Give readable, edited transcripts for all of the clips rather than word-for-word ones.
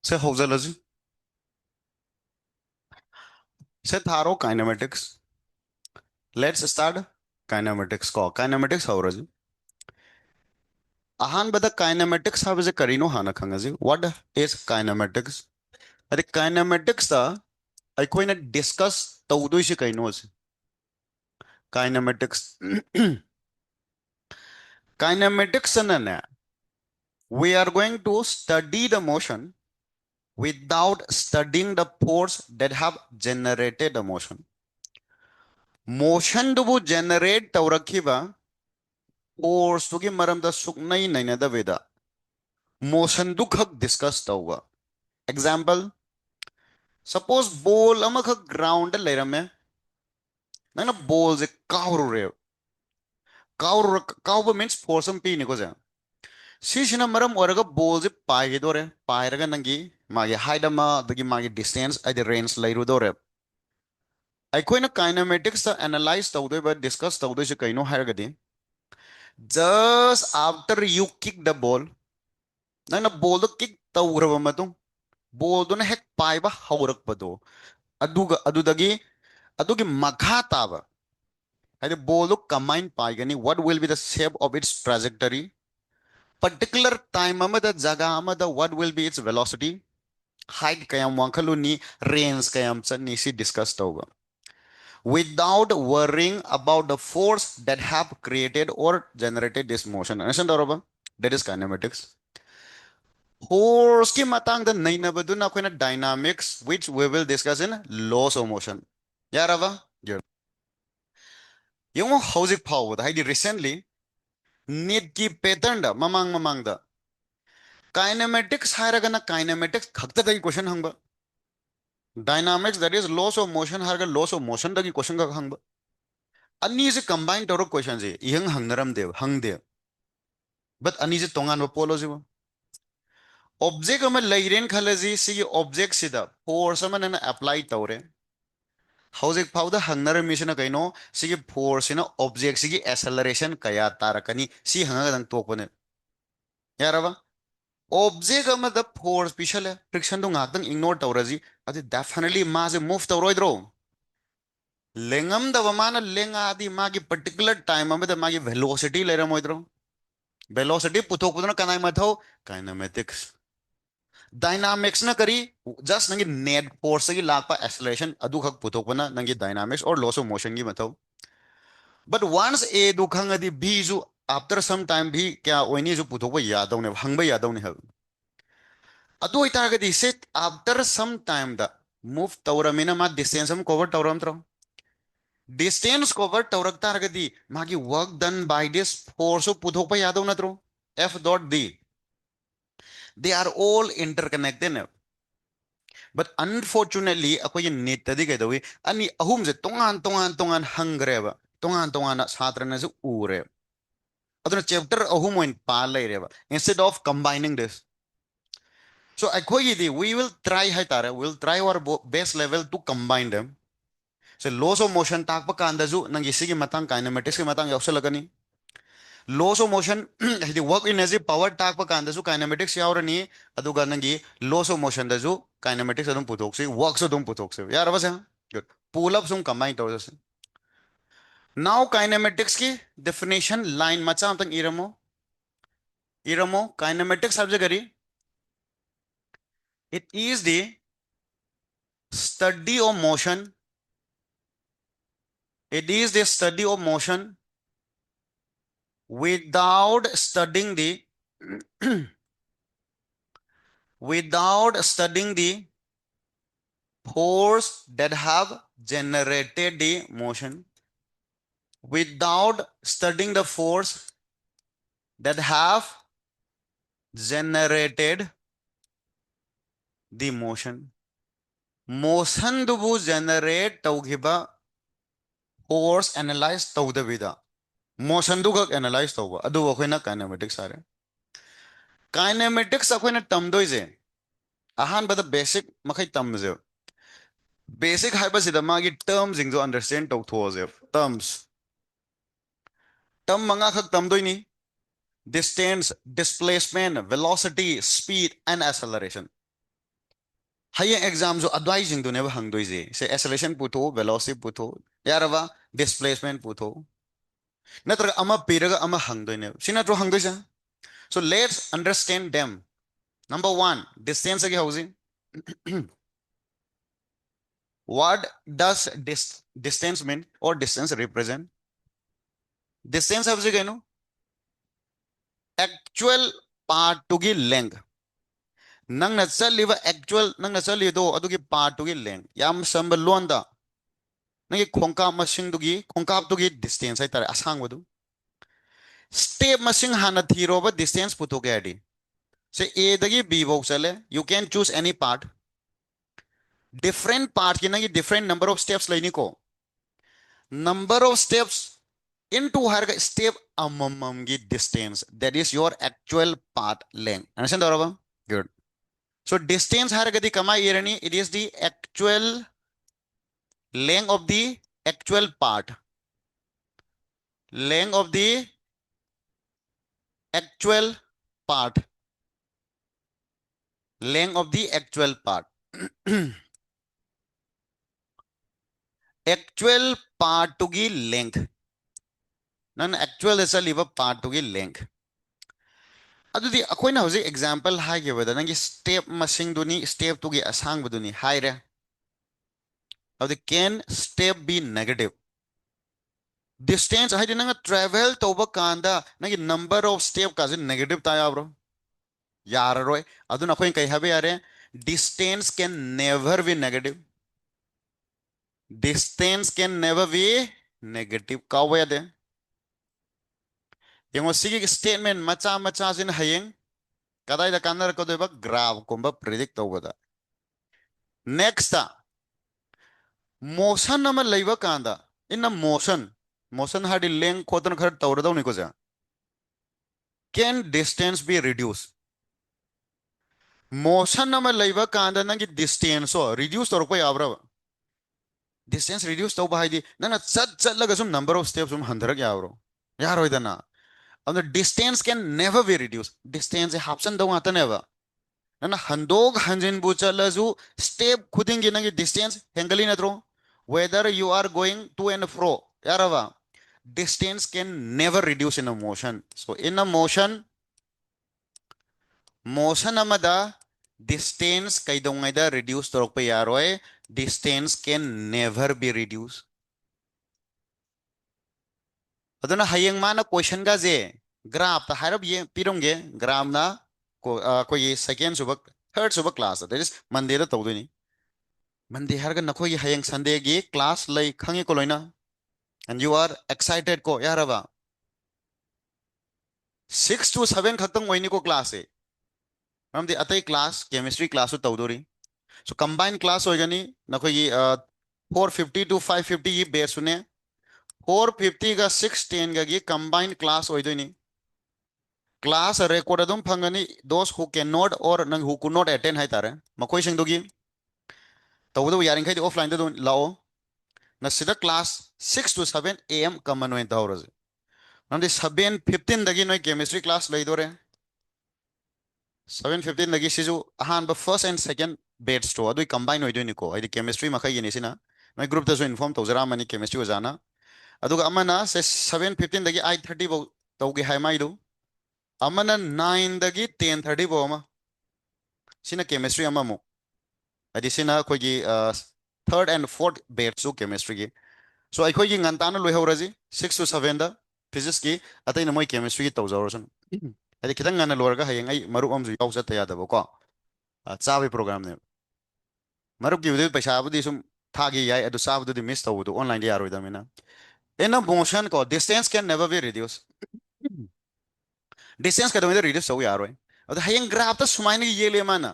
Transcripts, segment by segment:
से हौजलजी से थारो काइनेमेटिक्स लेट्स स्टार्ट काइनेमेटिक्स को काइनेमेटिक्स हौरजी अहानबद काइनेमेटिक्स हाबजे करिनो हाना खंगजी व्हाट इज काइनेमेटिक्स अरे काइनेमेटिक्स ता अखोइना डिस्कस तौदोइसे कइनो से काइनेमेटिक्स काइनेमेटिक्स ने we are going to study the motion without studying the force that have generated the motion दुबु generate तौरखिबा force तुगी मरमदा सुकनई नैनदबेदा मोशन दुखक डिस्कस तौबा एग्जांपल सपोज बॉल अमखक ग्राउंड लेरमे नंगना बॉल जे कावरुरे कावब मीन्स फोर्स अम पीनी को जे सिसिना मरम ओरगा बॉल जे पाइगेदोरे पाइरगा नंगी मागी हाइट अमा दगी मागी डिस्टेंस आइदे रेंज लैरुदोरे अखोइना काइनेमेटिक्स ता एनालाइज तौदोबा डिस्कस तौदोइसे कइनो हायरगदी just after you kick the ball नंगना बॉल दो किक तौरबा मतुंग बॉल दो हेक पाइबा हौरकपदो अदुदगी अदुगी मखा ताबा हाइदे बॉल दो कमाइन पाइगनी what will be the shape of its trajectory particular time amada jaga amada what will be its velocity height kayam wankhaluni range kayam chani si discuss tauba without worrying about the force that have created or generated this motion understand daroba that is kinematics force ki matang da nainabaduna akoina dynamics which we will discuss in laws of motion yarava yung hauzik phawda haidi recently need ki pattern da mamang da kinematics hairagana kinematics khakta da question hangba dynamics that is laws of motion haraga laws of motion da question ka hangba ani se combine toro question je ihang hangnaram dev hangde but ani se tongan ba polo je object ama leiren khalaji si object sida force ama na apply tawre hauzik phawda hangnaram mission kaino si force na object si acceleration kaya tarakani si hanga dang tokone yaraba object ama the force pishale friction do ngak ignore tawraji adi definitely ma se move tawroidro lengam da mana lenga adi magi particular time ama da magi velocity lera moidro velocity puthok pudna kanai mathau kinematics dynamics na kari just nangi net force gi lakpa acceleration adu khak puthok pana nangi dynamics or laws of motion gi mathau but once a du khang adi b ju after some time भी क्या ओइनी जो पुथोक यादव ने हंगबा यादव ने हल अदु इतागदी set after some time da move tawramina ma distance am cover tawram tro distance cover tawrak targadi magi work done by this force of puthokpa yadaw natro f dot d they are all interconnected now. But unfortunately akoy net tadi kaidawi ani ahum je tongan hangreba tongan na satra na ju ure aduna chapter ahum oin pa laireba instead of combining this so akoy di we will try hai tara we will try our best level to combine them so laws of motion takpa kanda ju nang isigi matang kinematics ki matang yausalagani laws of motion the work energy power tak pa kanda su kinematics yaurani aduga nangi laws of motion da ju kinematics adum putok works adum putok se yar bas good pull up sum combine to now kinematics ki definition line macha tang iramo kinematics subject kari it is the study of motion it is the study of motion without studying the without studying the force that have generated the motion without studying the force that have generated the motion dubu generate taugiba force analyze tawdabida motion du gak analyze tawba adu akoina kinematics are kinematics akoina tamdoise ahan bada basic makai tamje basic haibasida magi terms ingjo understand tawthoje terms term manga khak tamdoini distance displacement velocity speed and acceleration hayeng exam zo advising do neba hang doise se acceleration putho velocity putho yaraba displacement putho natra ama piraga ama hang doine sinatro hang doisa. So let's understand them. Number 1, distance agi housing. What does distance mean or distance represent? Distance housing keno actual part to gi length. Nang na chaliba actual nang na chalido adugi part to gi length. Yam samba londa. Nangi khongkap masing dugi khongkap dugi distance ay tare asang wadu. Step masing hana thiroba distance puto ke adi. Say A dagi B bo chale. You can choose any part. Different part ki nangi different number of steps laini ko. Number of steps into her step amamam gi distance. That is your actual path length. Understand Doraba? Good. So distance her gadi kama irani. It is the actual length of the actual part. Length of the actual part. Length of the actual part. Actual part to gi length. Nan actual is a liver part to gi length. अदुदी अखोइना हौजे example हाइगेबदा नंगी step मसिंग दुनी step टुगी असंग बदुनी हाइरे अदु can step be negative distance हाइदि नंग ट्रैवल तोबा कांदा नंगी नंबर ऑफ स्टेप काजे नेगेटिव ताया ब्रो याररोय अदु नखोइन कहि हबे यारे distance can never be negative distance can never be negative कावे दे यंगो सिगी स्टेटमेंट मचा मचा जिन हयेंग कदाइदा कानर को देबा ग्राफ कोंबा प्रेडिक्ट तोबदा नेक्स्ट मोशन अमा लैबा कांदा इन मोशन मोशन हाडी लेंग खोतन खर तौरदौ निको जा can distance be reduce motion अमा लैबा कांदा नंगी डिस्टेंस ओ रिड्यूस तौरको याब्रा डिस्टेंस रिड्यूस तौबा हाइदी नना चट चट लगा सुम नंबर ऑफ स्टेप्स सुम हंधरक याब्रो यारोइदना and the distance can never be reduced distance hapsan do ngata neba nana handog hanjin bu chalazu step khuding gi nangi distance hengali natro whether you are going to and fro yarava distance can never reduce in a motion so in a motion amada distance kaidongaida reduce torok pa yaroi distance can never be reduced aduna hayeng mana question ga je graph ta harab ye pirongge graph na ko ye second subak third subak class that is monday da tawdini monday har ga nakho ye hayeng sunday gi class lay khangi ko loina and you are excited ko yaraba 6 to 7 khatang oini ko class e mam di atai class chemistry class to tawdori so combined class hoigani nakho ye 450 to 550 ye base sune 450 ga 610 ga gi combined class hoidoni class record adum phangani those who cannot or nang who could not attend hai tare makoi sing dogi tawdo yaring khai offline da lao na sida class 6 to 7 am common when tawros nandi 7:15 dagi noi chemistry class lai dore 7:15 dagi siju ahan ba first and second batch to adu combine hoidoi ni ko ai chemistry makai ni sina noi group ta so inform tawjara mani chemistry wajana aduga amana se 7:15 dagi 8:30 bo tawgi hai mai do amana 9 dagi 10:30 bo ama sina chemistry amamu adi sina khogi third and fourth batch su chemistry gi so ai khogi ngantana loi horaji 6 to 7 da physics gi atai na moi chemistry gi tawjawrasun adi kitang ngana lorga hayeng ai maru amju yaw chat ya da ko chawi program ne maru gi ude paisa bu di sum thagi yai adu sabu di miss tawu online di yaroi da mina in a motion ko distance can never be reduced distance ka do reduce tawu yaroi adu hayeng graph ta sumaini ye le mana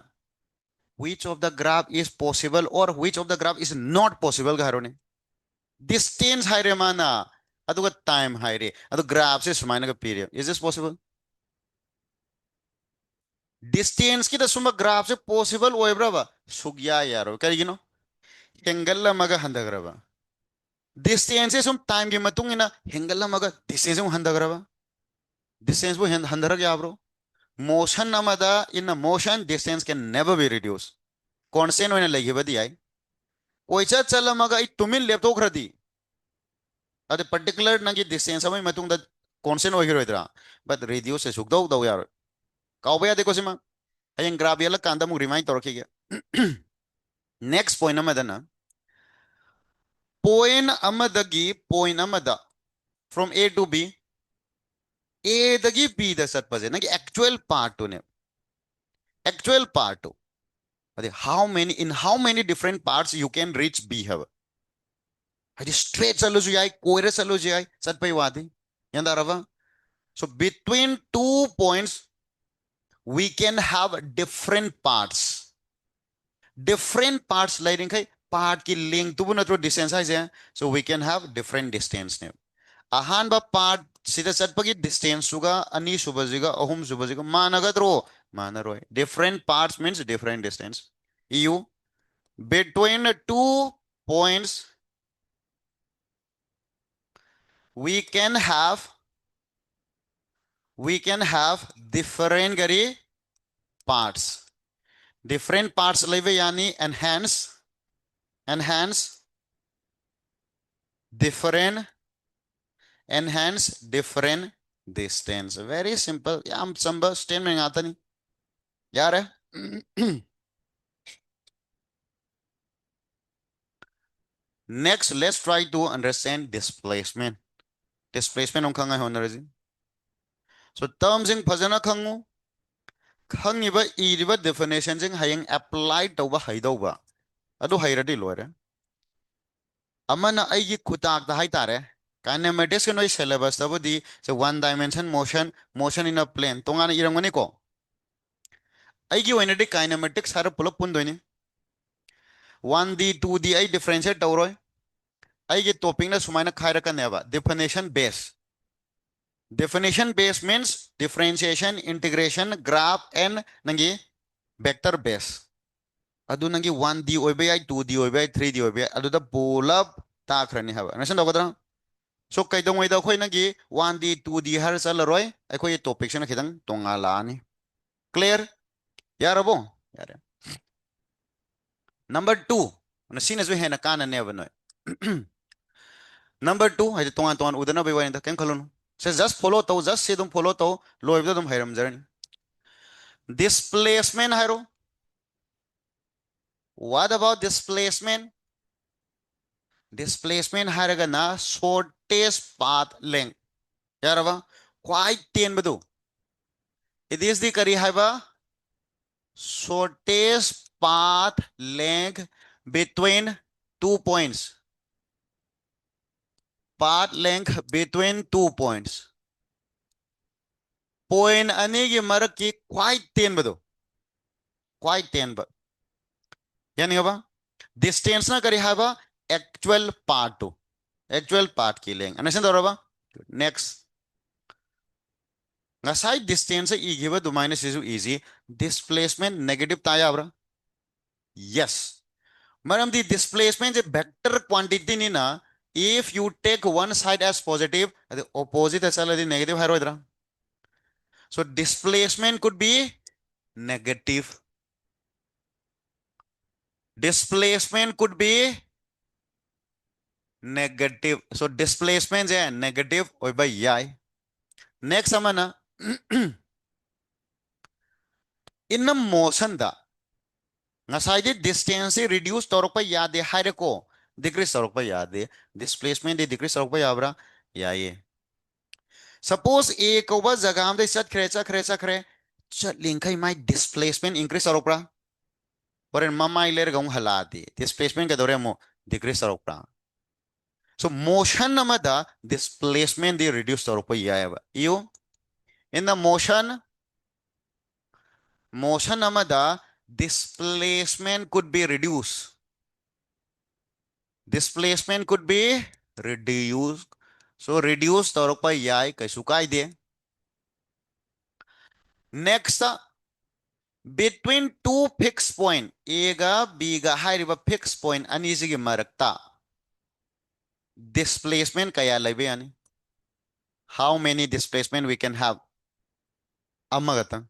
which of the graph is possible or which of the graph is not possible garone distance haire mana aduga time haire adu graph se sumaina ka period is this possible distance ki da suma graph se possible oibra ba sugya yaro karigino hengalla maga handagraba distance se sum time gi matungina hengalla maga distance se handagraba distance bo handarag ya bro motion namada in a motion distance can never be reduced constant होने लगी बदी आई कोई चल मगा आई Tumin laptop खरदी अरे particular नंगी distance अमई मतुंग द constant होगिरोइद्रा but radius से सुगदौ दौ यार काउबे यादे कोसिमा हयें ग्राफ येला कांदा मु रिमाइंड तोरखिगे next point अमदना point अमदगी point अमदा from A to B A दगी B द चटपजे नंगी actual part to अरे how many different parts you can reach B have हदी straight चलो जो याई कोयरे चलो जो याई चटपई वादी यंदा रवा so between 2 points we can have different parts lighting kai part ki length tu na tro distance hai so we can have different distance ne ahan ba part sida chatpagi distance suga ani subajiga ahum subajiga managadro manaroi different parts means different distance eu between 2 points we can have different gari parts leve yani enhance different distance very simple या हम संभव statement आता नहीं यार है next let's try to understand displacement हम खंगा होना रही so terms in फजना खंगू खंगिबा इरिबा definition Jing हयंग apply तौबा हाइदौबा अदो हाइरदी लोरे अमना अइगी खुताक दा हाइतारे kinematics के नोई syllabus तबदी so one dimension motion in a plane तोंगाना इरंगनी को अइगी वैनडी kinematics सारा पुलप पुंदोइनी 1D 2D आई differentiate तौरोय अइगी टॉपिक ना सुमाइना खाइरकनेबा definition base means differentiation integration graph and nangi vector base adu nangi 1D oibe ai 2D oibe ai 3D oibe adu da pulap ta khrani haba nation dogodra so kaidong oida khoi nangi 1D 2D har chalaroi ai khoi topic sena khidang tongala ani clear yarabo yare number 2 na sine zo hena kana neva noi number 2 hai tongan udana bai wai da ken khalon so just follow to just say dum follow to loib da dum hairam jarani displacement hairo what about displacement hairagana shortest path length yaraba quite ten badu it is the kari haiba shortest path length between 2 points path length between 2 points point ani gi marak ki quite ten badu quite ten ba yani ba distance na kari haiba actual part ki length understand ba next ngasai distance e giba do minus is easy displacement negative ta yabra yes maram the displacement is vector quantity ni na if you take one side as positive the opposite as the negative haro idra so displacement could be negative so displacement is negative oi by yai next amana in a motion da ngasai di distance reduce torok pa yade haire ko decrease torok pa yade displacement di decrease torok pa yabra ya ye suppose a ko ba jagah am de chat linkai my displacement increase torok pra पर mama iler gaung haladi displacement ka dore mo decrease torok pra so motion namada displacement di reduce torok pa ya ba you in the motion amada displacement could be reduced so reduce torok pa yai kai sukai de next between two fixed point a ga b ga hairiba fixed point ani sigi marakta displacement kaya laibe ani how many displacement we can have amagata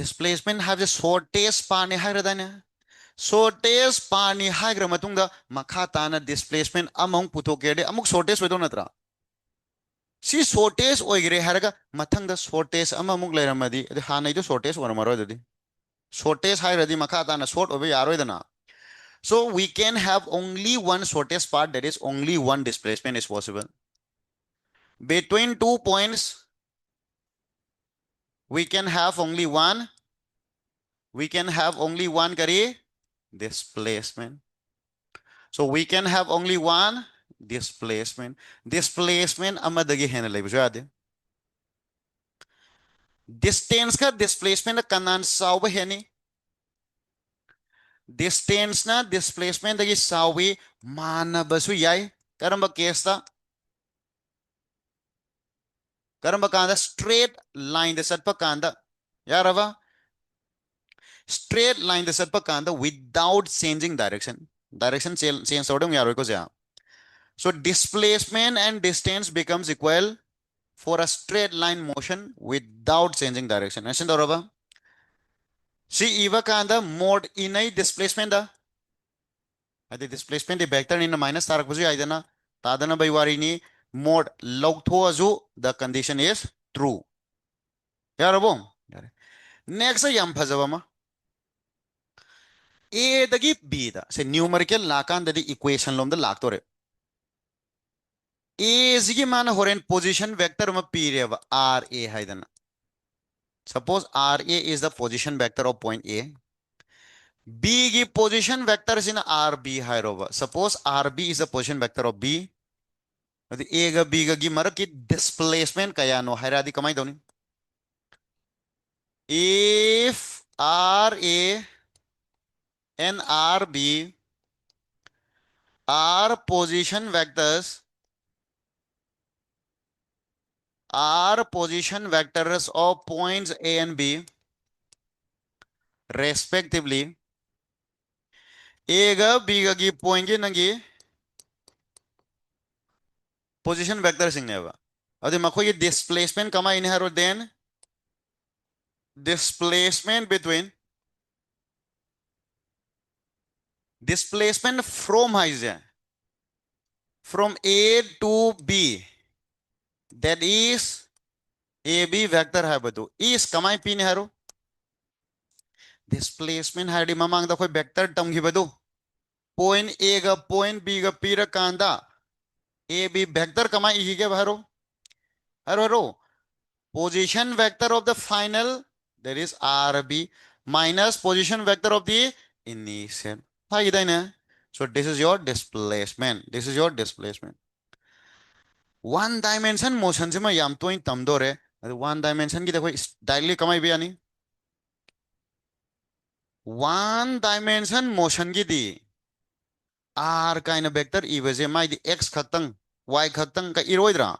displacement have the shortest path ne hairadana shortest pani haigra matungda makha tana displacement among puthokede amuk shortest wedo natra si shortest oigre haraga mathangda shortest amamuk leiramadi adi hanai do shortest waramaro dadi shortest hairadi makha tana short obe yaro idana. So we can have only one shortest part, that is only one displacement is possible between 2 points. We can have only one, kari displacement. So we can have only one displacement amadagi hena leibusu yade. Distance ka displacement na kanan sawa heni. Distance na displacement dagi sawi mana basu yai. Karamba case ta karamba kanda straight line da satpa kanda yarava straight line da satpa kanda without changing direction change sodam yaro ko ja. So displacement and distance becomes equal for a straight line motion without changing direction. Asin doraba si iwa kanda mode inai displacement da adi displacement di vector in minus tarak bazu aidana tadana by warini mode log thoazu the condition is true. Yarabo yare next yam phajaba ma a dagi b da se numerical lakan dadi equation lom da laktore a zigi mana horen position vector ma pireva ra haidana. Suppose ra is the position vector of point a. B की position vector is in RB hairoba. Suppose RB is the position vector of B. The A ga B ga gi marak ki displacement kaya no hairadi kamai doni. If RA and RB are position vectors of points A and B respectively. A ga B ga gi point gi nangi position vector singneva. Adi makoi displacement kama in haro then displacement from from A to B, that is AB vector hai badu is kamai pin haro displacement hai di mamang da koi vector tam gi badu point A ga point B ga pira kanda AB vector kamai hi ge haro haro position vector of the final, that is RB, minus position vector of the initial. So this is your displacement. One dimension motion se ma yam to in tamdore. One dimension ki देखो directly कमाई भी आनी. One dimension motion की दी R kind of vector इवजे my the x खतंग y खतंग का इरोइद्रा.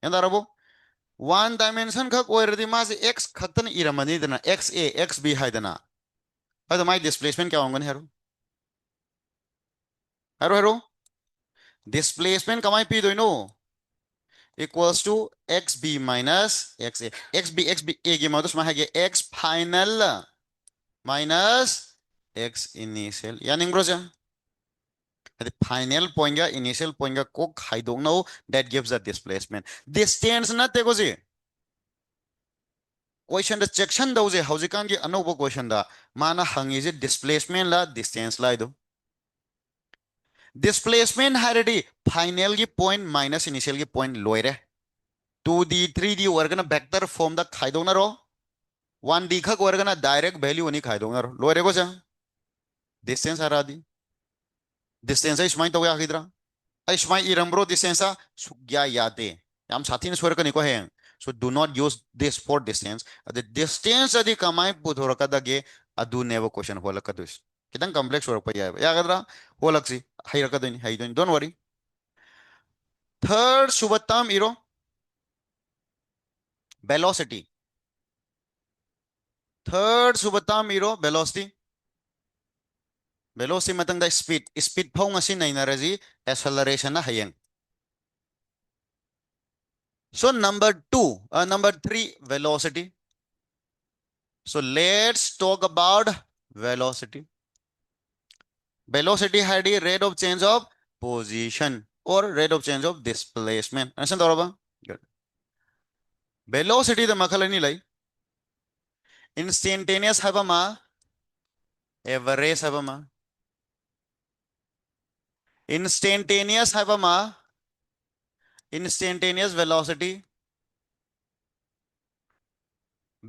यंदा रबो one dimension खक ओयर दी मास x खतन इरमनी देना x a x b है देना. अब माई displacement क्या होंगे हेरो हेरो हेरो displacement कमाई पी दो इनो equals to xb minus xa. xb a की मौत उसमें है कि x final minus x initial या निंग्रो जा the final point ga initial point ga ko khaidong no that gives the displacement. Distance na te ko ji question the section do je haujikan gi anobo question da mana hangi je displacement la distance la do displacement haredi final gi point minus initial gi point loire 2d 3d organa vector form da khaidong na ro 1d khak organa direct value ni khaidong na ro loire ko ja distance haradi distance is mai to ya hidra ai smai irambro distance sugya yade yam sathi ne swarka ni ko hen. So do not use this for distance. The distance adi kamai puthora kadage adu never question hola kadus kitang complex work pa ya gadra holaksi hayra kadini haydoni don't worry. Third subatam iro velocity. Third subatam iro velocity matang da speed phau ngasi naina raji acceleration na hayeng. So number 3 velocity. So let's talk about velocity. velocity Heidi rate of change of position or rate of change of displacement understand तौर बा good velocity the makhala ni lai instantaneous haba ma average haba ma instantaneous haba ma instantaneous velocity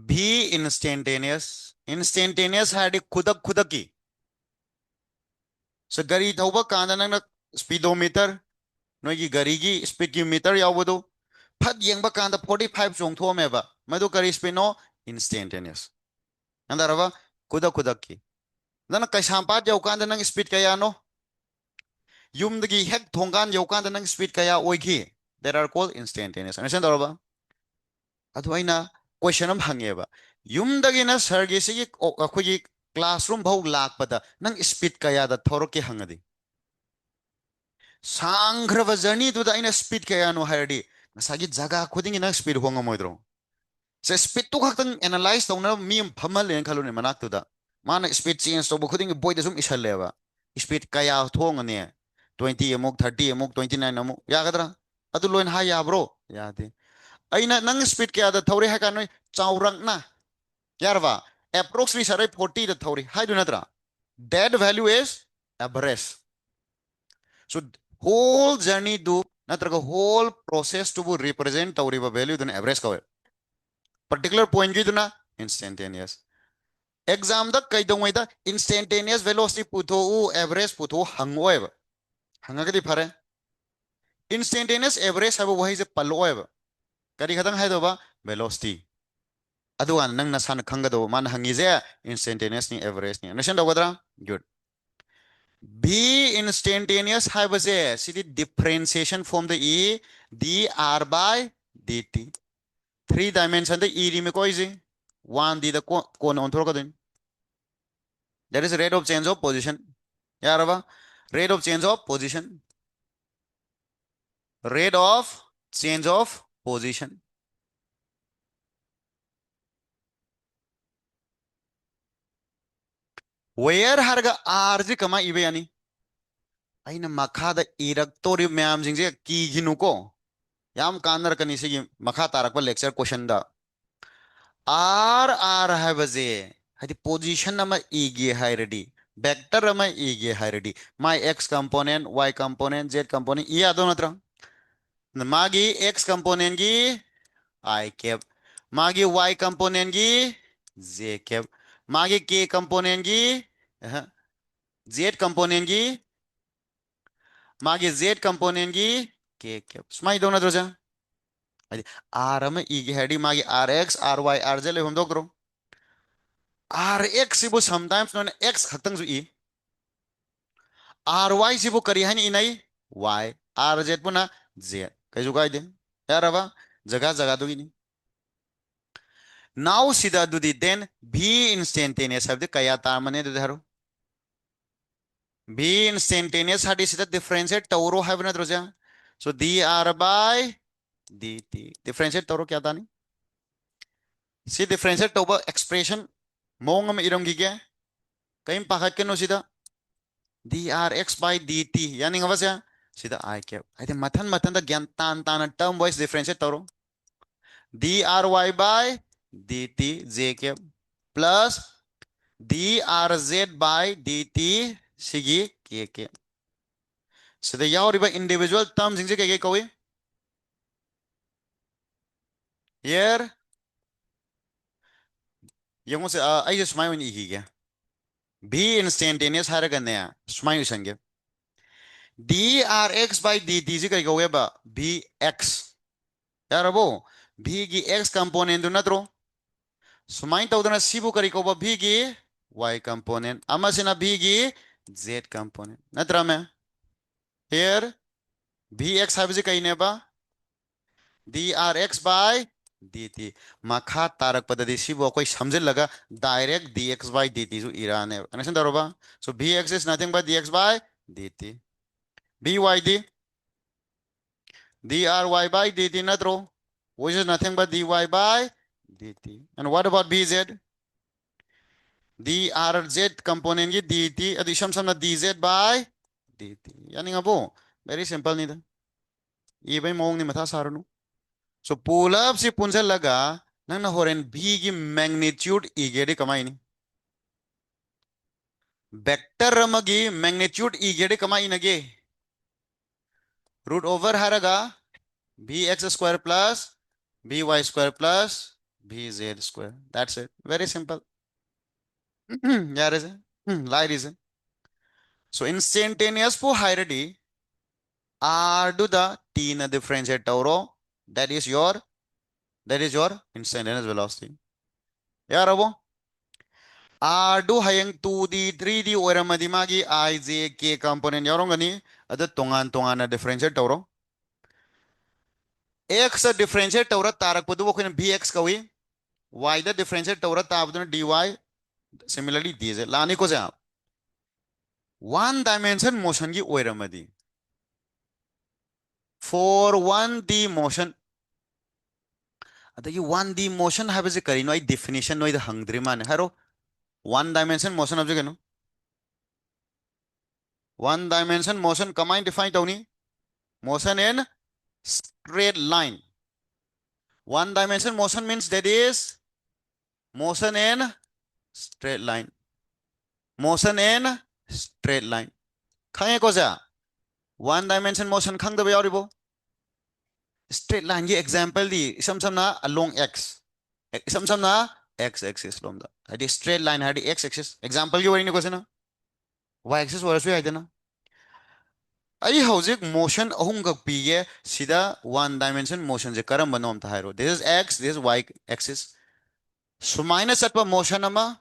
भी instantaneous instantaneous हाइडी खुदक खुदकी so gari thauba kanda nang speedometer नोगी गाड़ी की speed की मीटर यावदो फट येंबा कांदा 45 चोंगथोमेबा मदो करी स्पीड नो इंस्टेंटेनियस अंदरवा कुदा कुदा की नन कैसांपात यौकांदा नंग स्पीड कया नो युमदगी हेक थोंगान यौकांदा नंग स्पीड कया ओइखी there are called instantaneous understand दरबा अदु आइना क्वेश्चन अम हंगेबा युमदगी ना सरगे सिगी अखोगी क्लासरूम भौ लाकपदा नंग स्पीड कया दा थोरके हंगदी सांग्रव जर्नी दुदा आइना स्पीड कया no हायरदी ngasagi jaga khuding na speed honga moidro se speed tu khaktan analyze tawna mi phamal len khalune manak tu da mana speed change to khuding boy da sum isal leba speed kaya thong ne 20 amuk 30 amuk 29 amuk ya gadra adu loin ha ya bro ya de aina nang speed kaya da thore ha ka noi chaurang na yarwa approximately sarai 40 da thore ha du nadra that value is average so whole journey do natraga whole process to represent tawriba value then average ka particular point gi duna instantaneous exam da kai dong da instantaneous velocity putho u average putho hangoeba hangagadi phare instantaneous average haba wahi je paloeba kari khatang hai do ba velocity aduan nang na san khanga do man hangi je instantaneous ni average ni understand dogadra good b instantaneous haba je city differentiation from the e dr by dt three dimension the e ri me koi je one d the kon on thor ka that is rate of change of position yarava rate of change of position rate of change of position where harga r ji kama ibe yani aina makhada iraktori myam jingje ki ginuko yam kanar kani sigi makha tarakpa lecture question da r habaje hadi position nama igi hairedi vector ama igi hairedi my x component y component z component iya donatra magi x component gi I cap magi y component gi z cap magi k component gi uh, z component gi magi z component gi k cap smai dona droja adi r am e gi hedi magi rx ry rz le hum dokro rx sibu sometimes non x khatang ju e ry sibu kari hani inai y rz puna z kai ju kai de yaraba jaga jaga do gini now sida dudi then v instantaneous have the kaya tamane de dharo v instantaneous hadi sida differentiate tauro have na droja so dr by dt differentiate tauro kya tani si differentiate tauba expression mong am iram gi kya kaim pakhat ke no sida drx by dt yani ngawasya sida I cap ade mathan mathan da gyan tan tan term wise differentiate tauro dry by dt j cap plus drz by dt sigi kk sida yauriba individual terms singse keke kawi here yengo se ai just smile ni hige b instantaneous haraga ne smile sange drx by dt ji kai kawe ba bx yarabo b gi x component du natro smile tawdana sibu kari ko ba b gi y component amasina b gi z component natra me here bx have ji kai ne ba drx by dt makha tarak padadi sibo koi samjil laga direct dx by dt ju irane understand daroba so bx is nothing but dx by dt byd dry by dt natro which is nothing but dy by dt and what about bz drz component की dt adu isham samna dz by dt yani ngabo very simple ni da ibai mong ni matha sarunu so pull up si punjal laga nang na horen b की magnitude igede kamai ni vector amagi magnitude igede kamai nage root over haraga bx square plus by square plus bz square that's it very simple yeah is light is so instantaneous po hierarchy r do the t na differentiate tauro that is your instantaneous velocity yeah rabo r do hayang 2d 3d oramadi magi I j k component yorongani ada tongan na differentiate tauro x differentiate taura tarak padu ko bx kawi y the differentiate taura tabduna dy similarly dz lani ko ja one dimension motion की ओरमदी for 1D motion अदगी 1D motion हाबजे करिनो आई definition नो इद हंगद्री माने हारो one dimension motion अब जगनो one dimension motion कमाई define तौनी motion in straight line one dimension motion means that is motion in straight line motion in straight line खाए को जा one dimension motion खंग दबे यारिबो straight line ये example दी सम सम ना along x सम सम ना x axis lomda hadi straight line hadi x axis example की worry question ना y axis Varisu है ना आई हौजिक motion अहुम गक पीगे सीधा one dimension motion जे करम बनोम था हाइरो this is x this is y axis सुमाइना Satva motion अमा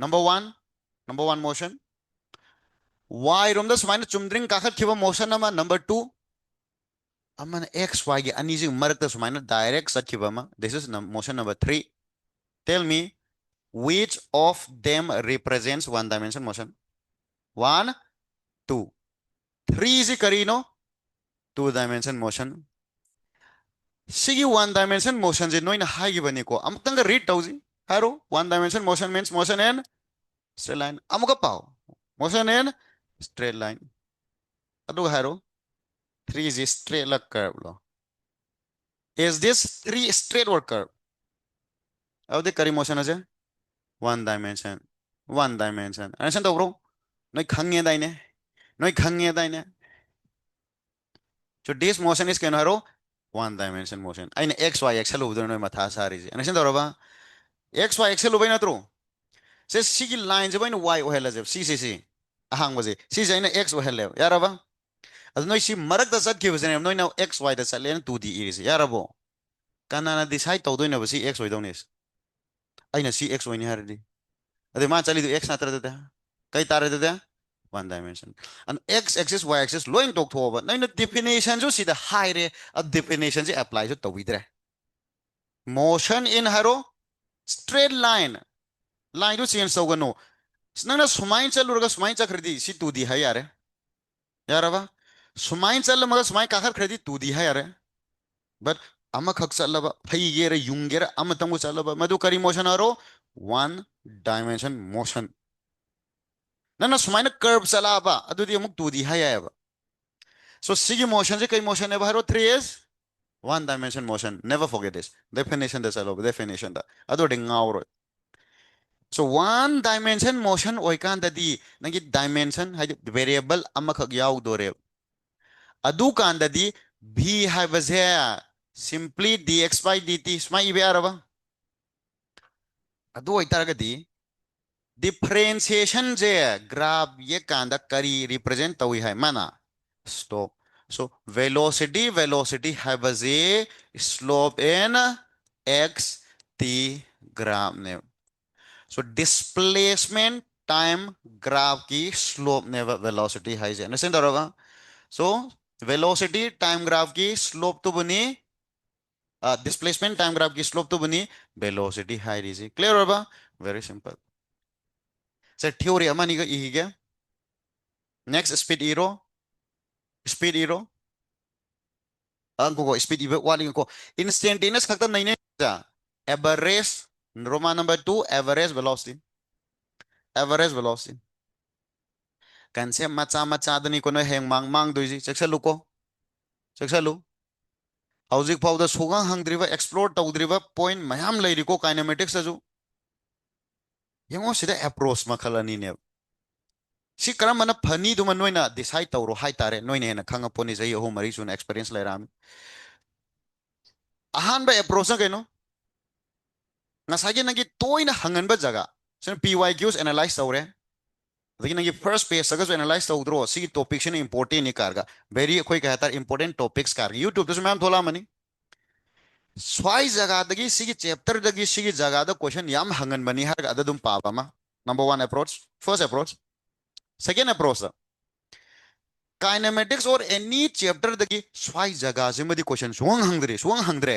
number one motion y रोमदा सुमाइना चुमद्रिंग काखत खिबा motion अमा number two अमन x y गे अनि जी मरकता सुमाइना direct सत खिबा मा this is motion number three tell me which of them represents one dimension motion one two three is karino two dimension motion sigi one dimension motion je noina hagi bani ko amtanga read tauji haro one dimension motion means motion in straight line amuka pao motion in straight line adu haro three is straight like curve lo is this three straight or curve of the kari motion aja one dimension understand bro noi khangye daine noi khangye daine so this motion is can haro one dimension motion aina x y x hello do noi matha sari ji understand bro x y x hello bai na tro se sigi line je bai na y o hela je si ahang baje si je na x o hela yara ba adu noi si marak da sat ke baje noi na x y da sale na 2d is yara bo kana na decide to do na ba si x y do nes aina si x y ni hardi ade ma chali do x na tra da kai tare da one dimension and x axis y axis loin tok tho ba noi na definition jo si da high re a definition je apply jo to widre motion in haro straight line line to change so no nang sumain chalurga sumain chakredi si 2d hai yare yaraba sumain chal maga sumai kakhar kredi 2d hai yare but ama khak chalaba phai gera yung gera ama tangu chalaba madu kari motion aro one dimension motion nana sumai na curve chalaba adudi amuk 2d hai yaba so sigi motion je kai motion ne baharo 3 is one dimension motion never forget this definition da chalo definition da adu dingauro so one dimension motion oikandadi nangi dimension hai variable amakak yaudore adu kandadi v haibase simply dx by dt smai ibe araba adu oitaragadi differentiation je graph ye kanda kari represent tawi hai mana stop so velocity haibase slope in x t graph ne so displacement time graph की slope ने velocity है जे understand होगा so velocity time graph की slope तो बनी displacement time graph की slope तो बनी velocity है रीजी clear होगा very simple सर theory अमानी का यही क्या next speed hero अंको को speed hero वाली को instantaneous खत्म नहीं ने जा average Roman number 2 average velocity average velocity concept macha macha dani ko no heng mang doji cheksalu ko cheksalu hauzik fawda sugang hangdriba explore tawdriba point mayam leiri ko kinematics aju yango sida approach makhalani ne si karam mana phani du man noina decide tawro hai tare noine na khanga poni jai ho mari sun experience leram ahan ba approach na keno ngasage nagi toina hangan ba jaga sen pyqs analyze tawre adagi nagi first page saga analyze tawdro si topic sin important ni karga very khoi ka tar important topics karga youtube to ma'am thola mani swai jaga dagi si chapter dagi si jaga da question yam hangan bani har ga adum pa ma number one approach first approach second approach kinematics or any chapter dagi swai jaga se madi question suang hangdre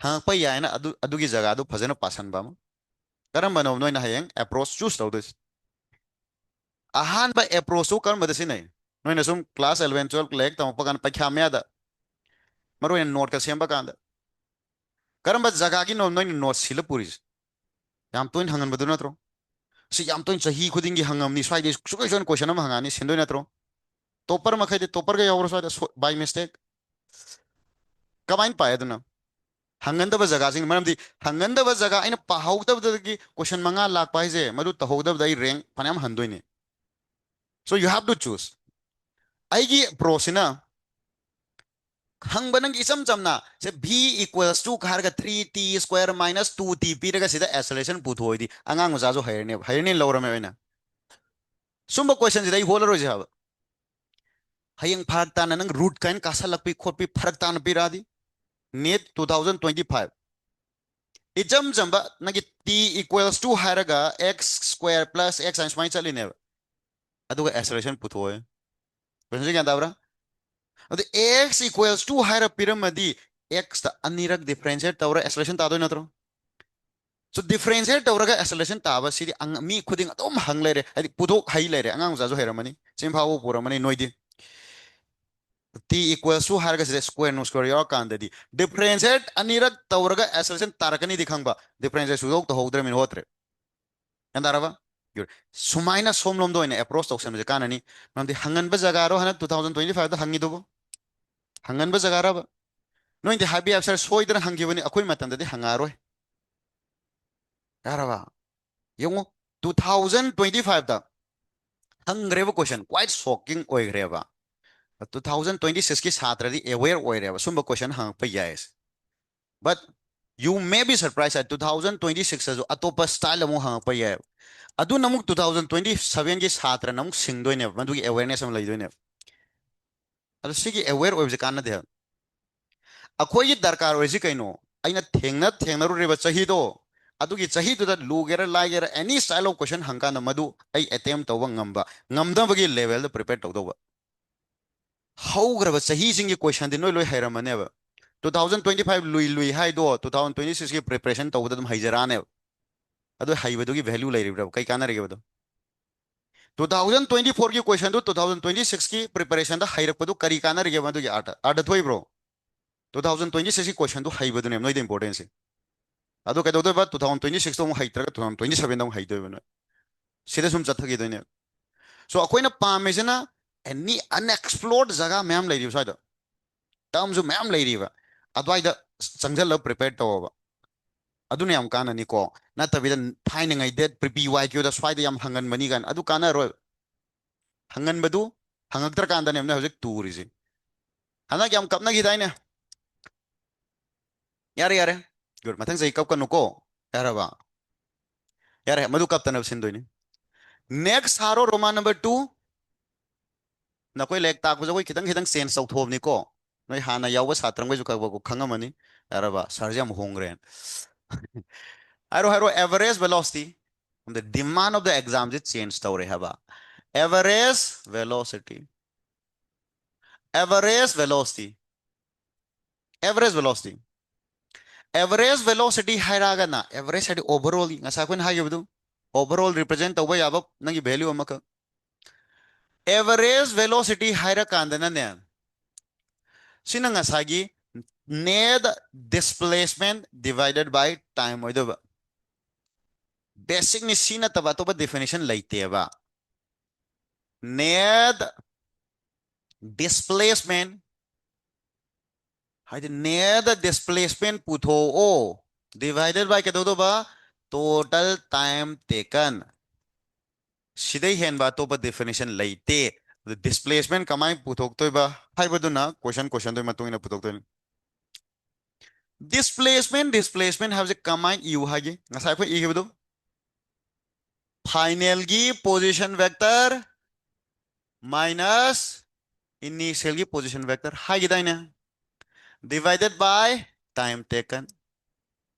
ha pa ya na adugi jaga du phajana pasan ba ma karam bano noi na hayeng approach choose tawdis ahan ba approach su karam badasi nei noi na sum class 11 12 lek tam pagan pakha me ada maro en note ka semba kanda karam ba jaga gi no noi note silapuri yam toin hangan badu na tro si yam toin sahi khuding gi hangam ni swai de su question am hangani sindoi na tro topper makhai de topper ga yawro swai by mistake kamain pa eduna hangandaba jaga sing maram di hangandaba jaga aina pahawdaba gi question manga lak pai je madu tahawdaba dai rank phanam handoi ne so you have to choose aigi prosina hang banang isam chamna se v equals to khar ga 3t square minus 2t pi raga sida acceleration puthoi di angang uja jo hairne lawra me oina sumba question dai holaro je haba hayang phak ta nang root kain kasalak pi khot pi pharak ta na pi radi net 2025 ijam jamba nagi t equals to haraga x square plus x and smai chali ne aduga acceleration puthoi question ga dabra adu x equals to hara piramadi x ta anirak differentiate tawra acceleration ta do na tro so differentiate tawra acceleration ta ba sidi ang mi khuding adom hang lere adi pudok hai lere angang ja jo heramani chimphao puramani noidi t equals to haraga square no square yor kan di differentiate anirak tawra acceleration tarakani di khangba differentiate sudok to hodre min hotre andaraba gur sumaina somlom do ina approach to sem je kanani namdi hangan ba jaga ro hana 2025 da hangi do hangan ba jaga ra no inte habi afsar soidra hangi bani akoi matanda di hangaroi yaraba yongo 2025 da hangreba question quite shocking oigreba 2026 ki satra di aware oireba sumba question hang pa yes but you may be surprised at 2026 as atopa style mo hang pa yes adu namuk 2027 ki satra namuk singdoine mandu ki awareness am laidoine adu sigi aware oibje kana de अखोई दरकार होइसि कइनो आइना थेंगना रुरेबा चाहिदो अदुगी चाहिदुदा लुगेरा लाइगेरा any style of question हंका न मदु आई attempt तौबा ngamba ngamdabagi level da prepare tawdoba haugraba chahi singi question di noi loi hairamane ba 2025 lui hai do 2026 ki preparation tawda dum haijarane adu haibadu gi value lairibra kai kana rege bado 2024 की question दो 2026 की preparation दा हाइरपदु करी काना रगे बदु की आटा आटा थोई ब्रो 2026 की क्वेश्चन दो हाइबदु ने नोइ द इंपोर्टेंस अदो कदो बा 2026 तो हाइत्र 2027 तो हाइदो बनो सिदा सुम चथगी दोने सो अखोइना पामेजना एनी अनएक्सप्लोर्ड जगह मैम लेरि साइड टर्म जो मैम लेरिबा अदवाइदा संजल प्रिपेयर तोबा अदुने याम काना निको नतबिदा थाइन ngai det प्रिपी वाई क्यू दा स्वाइदा याम हंगन मनी गान अदु काना रो हंगन बदु हंगक्तर कांदा नेमने हजिक टूरिजी हना याम कपना गिदाइने यारे गुड मथंग जै कप कनुको यारबा यारे मधु कप तनब सिंदोइनी नेक्स्ट हारो रोमा नंबर 2 नकोई लेक ताक बजो कोई खितंग खितंग सेंस तौथोबनी को नोई हाना यावबा सात्रंग बजु कबो को खंगमनी यारबा सरजम होंग्रेन हारो average velocity the demand of the exam is changed tawre haba velocity average velocity average velocity average velocity hairaga na average hadi overall ngasa kun hagibudu overall represent tawba yaba nangi value amaka average velocity haira kandana ne sina ngasagi net displacement divided by time oidoba basic नि सी नतबा तो definition लेतेबा net displacement हाइदि net displacement पुथोओ divided by केदोदोबा total time taken सिदै हेनबा तो डेफिनेशन लेते डिस्प्लेसमेंट कमाई पुथोक्तोबा हाइबदुना क्वेश्चन दो मतुंग ina पुथोक्तोनि डिस्प्लेसमेंट हाइबजे कमाई इउ हागे ngasai ko igibudu फाइनल की पोजीशन वेक्टर माइनस इनिशियल की पोजीशन वेक्टर हागे दाइना divided by time taken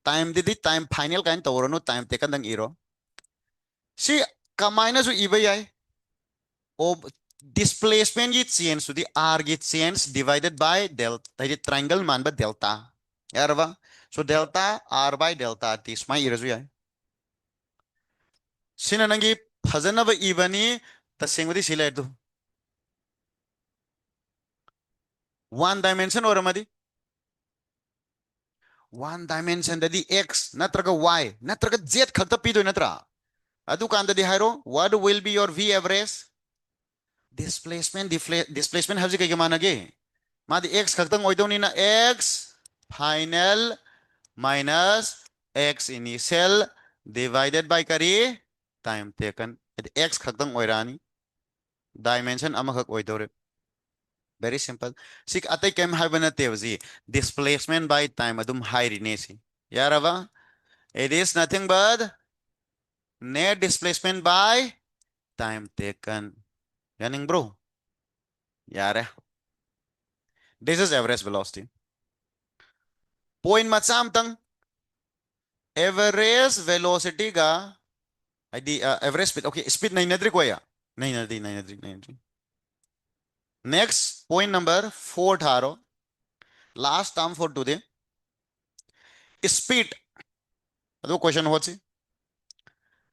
time didi time final kain tawronu time taken dang iro si kamaina su iba yai of displacement की change to the r की change divided by delta tadi triangle man ba delta yarba so delta r by delta t smai irazu yai sina nangi phajana ba ibani tasengudi sila edu one dimension oramadi one dimension dadi x natraga y natraga z khakta pido natra adu kandadi hairo what will be your v average displacement habsi kai manage madi x खक्तंग ओइदोनी ना x final minus x initial divided by kari time taken x खक्तंग ओइरानी dimension ama खक ओइदोरे very simple sik atai kem haibana tevji displacement by time adum hairine si yarava it is nothing but net displacement by time taken yaning bro yare this is average velocity point macham tang average velocity ga ID average speed okay speed nahi nadri ko ya nahi nadri next point number 4 tharo last term for today speed ado question hochi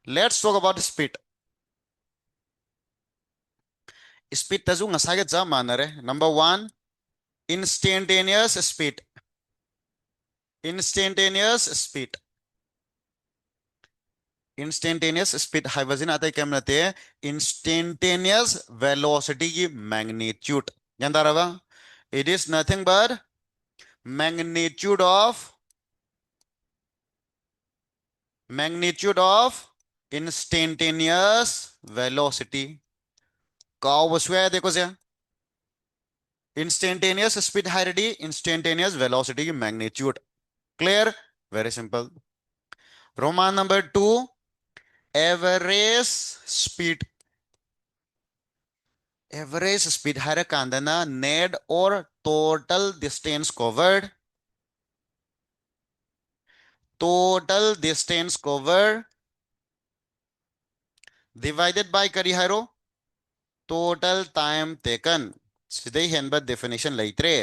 let's talk about speed speed tazu ngasage ja manare number 1 instantaneous speed instantaneous speed instantaneous speed हाइबजिन आते क्या मनते हैं instantaneous velocity की magnitude यंदारवा it is nothing but magnitude of instantaneous velocity काव बसुआ देखो से instantaneous speed हाइरडी instantaneous velocity की magnitude clear very simple roman number 2 average speed average speed हर कांदना net और total distance covered divided by करी हारो total time taken सिधे हेनबा definition लेत्रे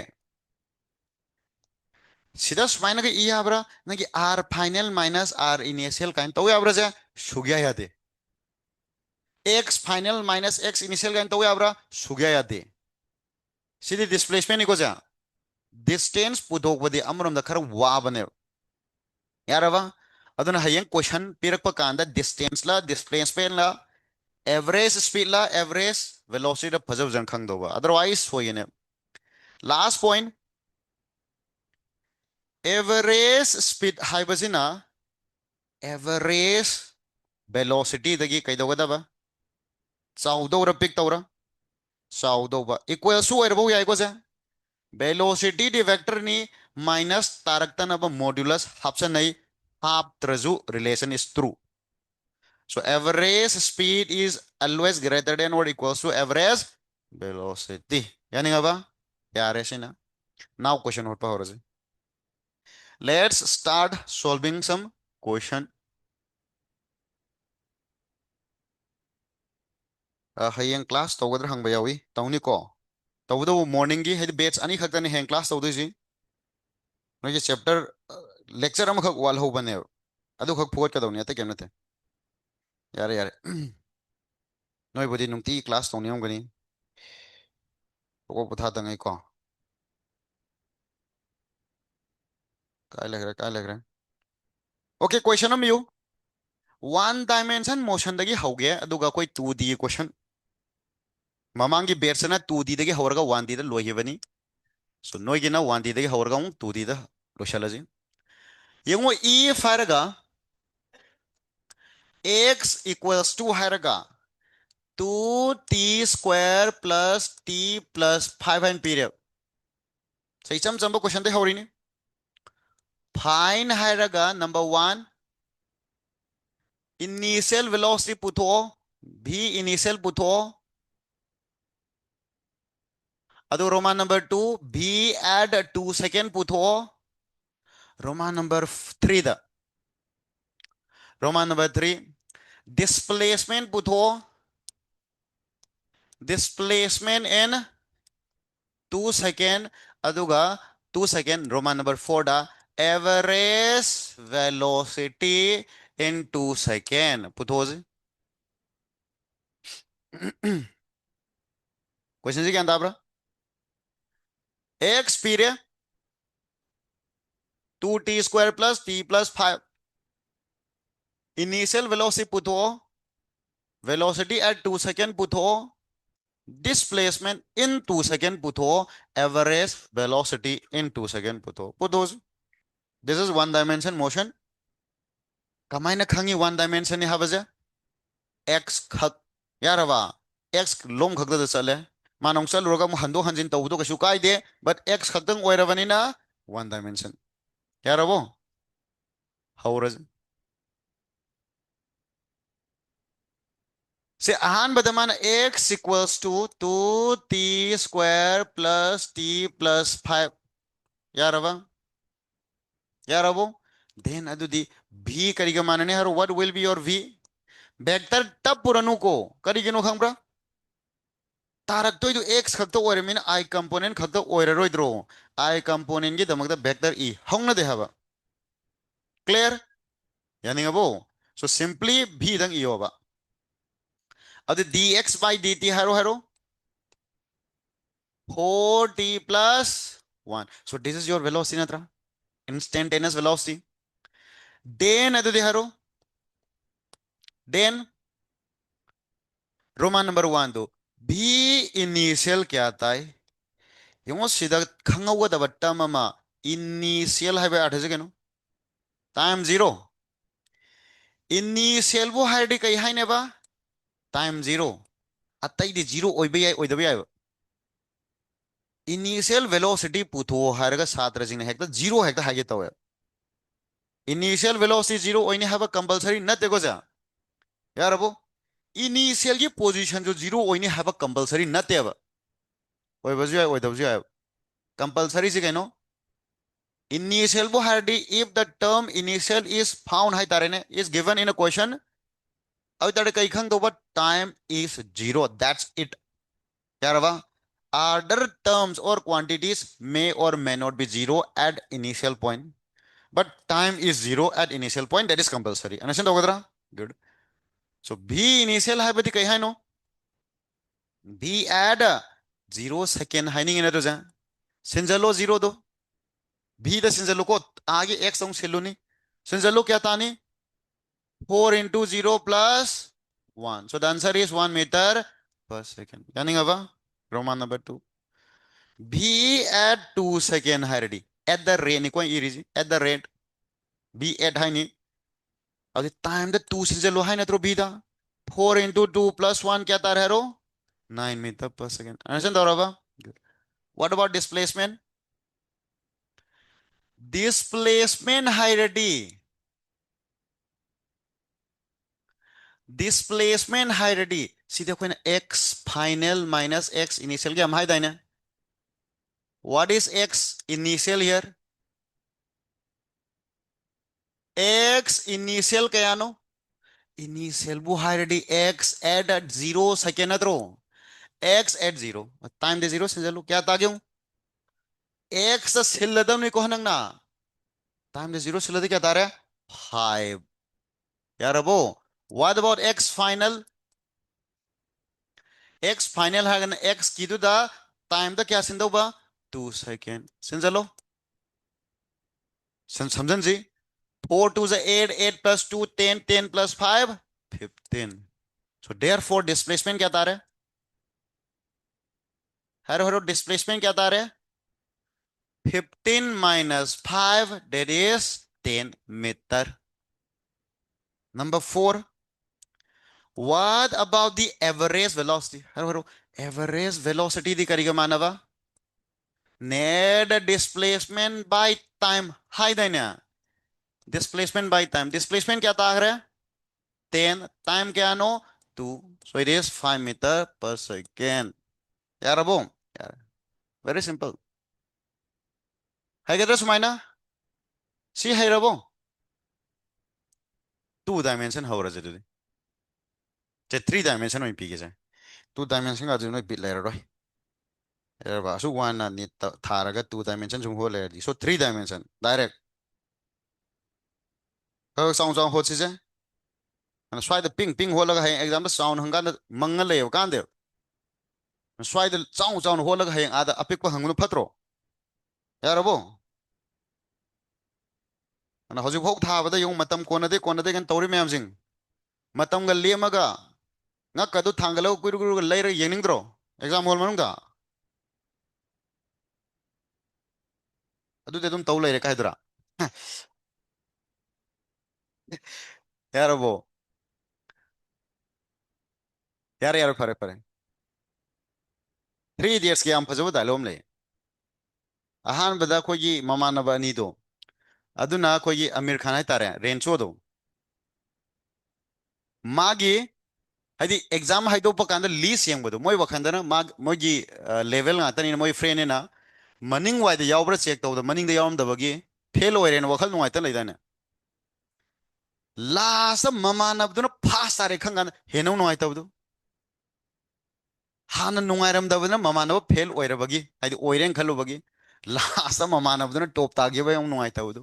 सिधा सुमाइना के ई आबरा ना कि r final minus r initial काइन तो आबरा जा सुग्या यादे x final minus x initial काइन तो आबरा सुग्या यादे सिधे displacement निको जा distance पुदोक बदे अमरम दा खर वाबने यारवा अदुना हयें क्वेश्चन पिरक कांदा distance ला displacement ला average speed ला average velocity ला फजब जन खंग दोबा otherwise होयने last point average speed हाइबजिना average velocity दगी कैदोगदबा चाउदौरा पिक तौरा चाउदौबा इक्वल सु ओइरबो याइको जा velocity di vector ni minus taraktan aba modulus hapsanai half trazu relation is true so average speed is always greater than or equals to average velocity yani aba yare sina now question hot pa horaje let's start solving some question hayeng class togadra hangba yawi tawni ko tawdo morning gi head batch ani khaktani heng class tawdisi no chapter lecture am khak wal ho bane adu khak forward ka dawni ate kemnate yare ꯅꯣꯏꯕꯨꯗꯤ ꯅꯨꯡꯇꯤ class ꯇꯧꯅꯤꯡꯉꯝꯒꯅꯤ Poco ꯄꯣꯊꯥꯗꯉꯩꯀꯣ ꯀꯥꯏ ꯂꯩꯈ꯭ꯔꯦ okay ꯀꯣꯏꯁꯟ ꯑꯃ ꯏꯌꯨ one dimension motion दगी होगे अदुगा कोई 2D question ममांगी बेर्सना 2D दगी होरगा 1D दा लोहिबनी सो नोइगिना 1D दगी होरगा 2D दा लोशलजी यंगो ई फारगा x equals to हारगा 2t square plus t plus 5 and period सही चम चंबो क्वेश्चन दे होरिनी फाइन हारगा नंबर 1 initial velocity पुथो v initial पुथो अदो Roman number 2 v add 2 second पुथो रोमान नंबर 3 दा रोमान नंबर 3 displacement पुथो displacement in 2 second aduga 2 second roman number 4 da average velocity in 2 second puthos question ji kya bra x period 2t square plus t plus 5 initial velocity putho velocity at 2 second putho displacement in 2 second putho average velocity in 2 second puthos this is one dimension motion kamaina khangi one dimension ni habaja x khak yaraba x lom khak da chale manong chal roga mu hando hanjin tawdo ka shukai de but x khakdang oirabani na one dimension yarabo hauraz se ahan badaman x equals to 2t square plus t plus 5 yaraba yarabo then adudi v kariga manane har what will be your v vector tab puranu ko karigino khangbra तारक्तोइदु x खक्तो ओइरमिन I component खक्तो ओइररोइद्रो I component गी दमकदा vector e हौंगना दे हबा clear यानी अबो so simply v दंग e होबा अब dx by dt हारो हारो 4t plus 1 so this is your velocity natra instantaneous velocity then अदु दे हारो then रोमान नंबर 1 दो v initial क्या आता है यमो सीधा खंगवदब टर्म अमा initial हाइबे आठसे केनो टाइम 0 initial वो हाइडी कई हाइनेबा टाइम 0 अतैदि 0 ओइबे याय ओइदबे याय initial velocity पुथो हारगा सात्रजिंग हेक्ता 0 हेक्ता हागे तवे initial velocity 0 ओइने हाबा कंपलसरी नते गोजा यारबो initial की पोजीशन जो 0 ओइने हाबा कंपलसरी नते अब ओइबजु याय ओइदबजु याय कंपलसरी से केनो initial वो हारडी if the term initial is found hi तारेने is given in a question अब तारे कई खंग तो time is 0 that's it यारबा other terms or quantities may or may not be 0 at initial point but time is 0 at initial point that is compulsory understand hogadra good so v initial hai bati kai hai no v add 0 second हाइनिंग इन तो जा सिंजलो 0 दो v the सिंजलो को आगे x अंग सेलुनी सिंजलो क्या तानी 4 into 0 plus 1 so the answer is 1 meter per second यानी अब Roman number 2 v at 2 second हायरडी at the rate ni कोई इरिजी at the rate v at हाइनी अब टाइम द 2 सिंजलो हाइ नत्रो v दा 4 into 2 plus 1 क्या तार है रो 9 meter per second understand Daurava good what about displacement displacement हायरडी displacement हायरडी सीधे कोई ना x final minus x initial के हम हाई दाइना what is x initial here x initial क्या नो initial वो हायरडी x add at 0 second अत्रो x at 0 time दे 0 से चलो क्या तागे हूँ x सिल्लदम नहीं कोहनंग ना time दे 0 सिल्लदे क्या तारे 5 यार अबो what about x final x final है ना x की तो दा time दा क्या सिंदो बा 2 second सिंजलो समझन जी 4 to the 8, 8 plus 2, 10, 10 plus 5, 15. So therefore displacement क्या था रहा है? हर displacement क्या था रहा है? 15 minus 5, that is 10 meter. Number 4, what about the average velocity? Her average velocity दी करेगा मानवा? Net displacement by time. High देना. Displacement by time. Displacement क्या था रहा है? 10. Time क्या no? 2. So it is 5 meter per second. यार अब यार very simple. है क्या सुमाइना? सी है रबो. 2 dimension हो रहा है. 제 3 dimension में पी के जाए. 2 dimension का जो ना बिट ले रहा है. यार बा सु वन ना नि थारा का 2 dimension जो हो ले रही. So 3 dimension direct. 그 साउंड हो चीज़ है. स्वाइड पिंग पिंग हो लगा है एग्जाम साउंड हंगा मंगल ले कांदे. स्वाइड चाउ हो लगा है आदा अपिक को हंगनु फत्रो. यार अब ना हौजिक भोग था बता yung matam कोनदे गन तौरी मैम सिंह matam gal लेमगा ना कदु थांगलो कुरु कुरु लेर येनिंग्रो एग्जाम हॉल मनुंगा अदु ते तुम तौ लेरे कायदरा यार वो यार फरे फरे 3 इडियट्स के हम फजबो डालोम ले अहान बदा कोई ममानबा अनीदो अदुना कोई आमिर खान है तारे रेंचो दो मागी हदी एग्जाम हाइदोप कांदा लीस येंबदो मोय वखंदना माग मोगी लेवल ngатani मोय फ्रेंड ना मनिंग वाइद यावब्रा चेक तौद मनिंग द यावमदबगी फेल ओइरेन वखल नुवाइतन लेदाने लास्ट ममानबदुना फास्ट तारे खंगान हेनौ नुवाइतबदु हाना नुंगाइरमदबदुना ममानब फेल ओइरबगी हाइदि ओइरेन खलुबगी लास्ट ममानबदुना टॉप तागिबा यौ नुवाइतबदु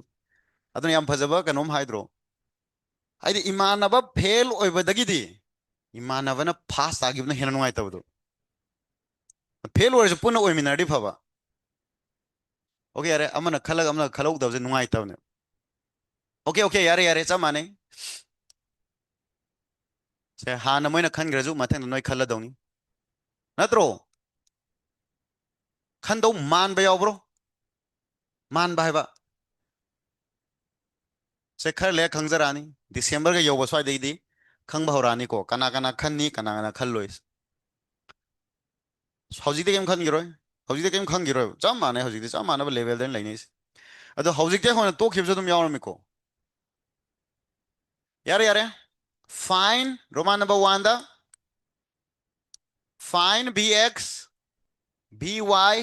अदुना याम फजबा कनोम हाइद्रो हाइदि इमानब फेल ओइबदगिदि इमानबना फास्ट तागिबना हेना नुवाइतबदु फेल ओइरसु पुना ओइमिनारदि फबा ओके यारे अमना खलग अमना खलौदबजे नुवाइतबने ओके ओके यारे चा माने से हाना मोइना खनग्रजु मथेंग नोय खलदौनी नत्रो खनदौ मानबा यावब्रो मानबा हाइबा से खर ले खंगजरानी दिसंबर के यौबा स्वाइदैदि खंगबा हौरानी को कना कना खन्नी कना कना खल्लोय हौजिदे केम खनगिरोय हौजिदे केम खंगिरोय चम माने हौजिदे चम मानबा लेवल देन लाइनेस अदो हौजिदे होना तो खिबजो तुम यावरमिको यारे फाइन रोमान नंबर 1 दा fine bx by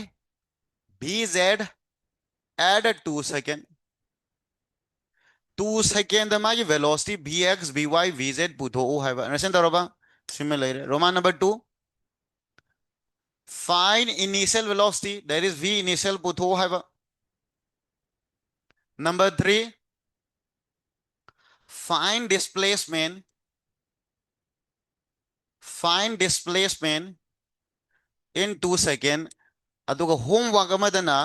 bz at 2 second 2 second मागी velocity bx by bz पुथो ओ हाइबा understand तरोबा similar Roman number 2 find initial velocity that is v initial पुथो ओ हाइबा number 3 find displacement in 2 second aduga homework amadana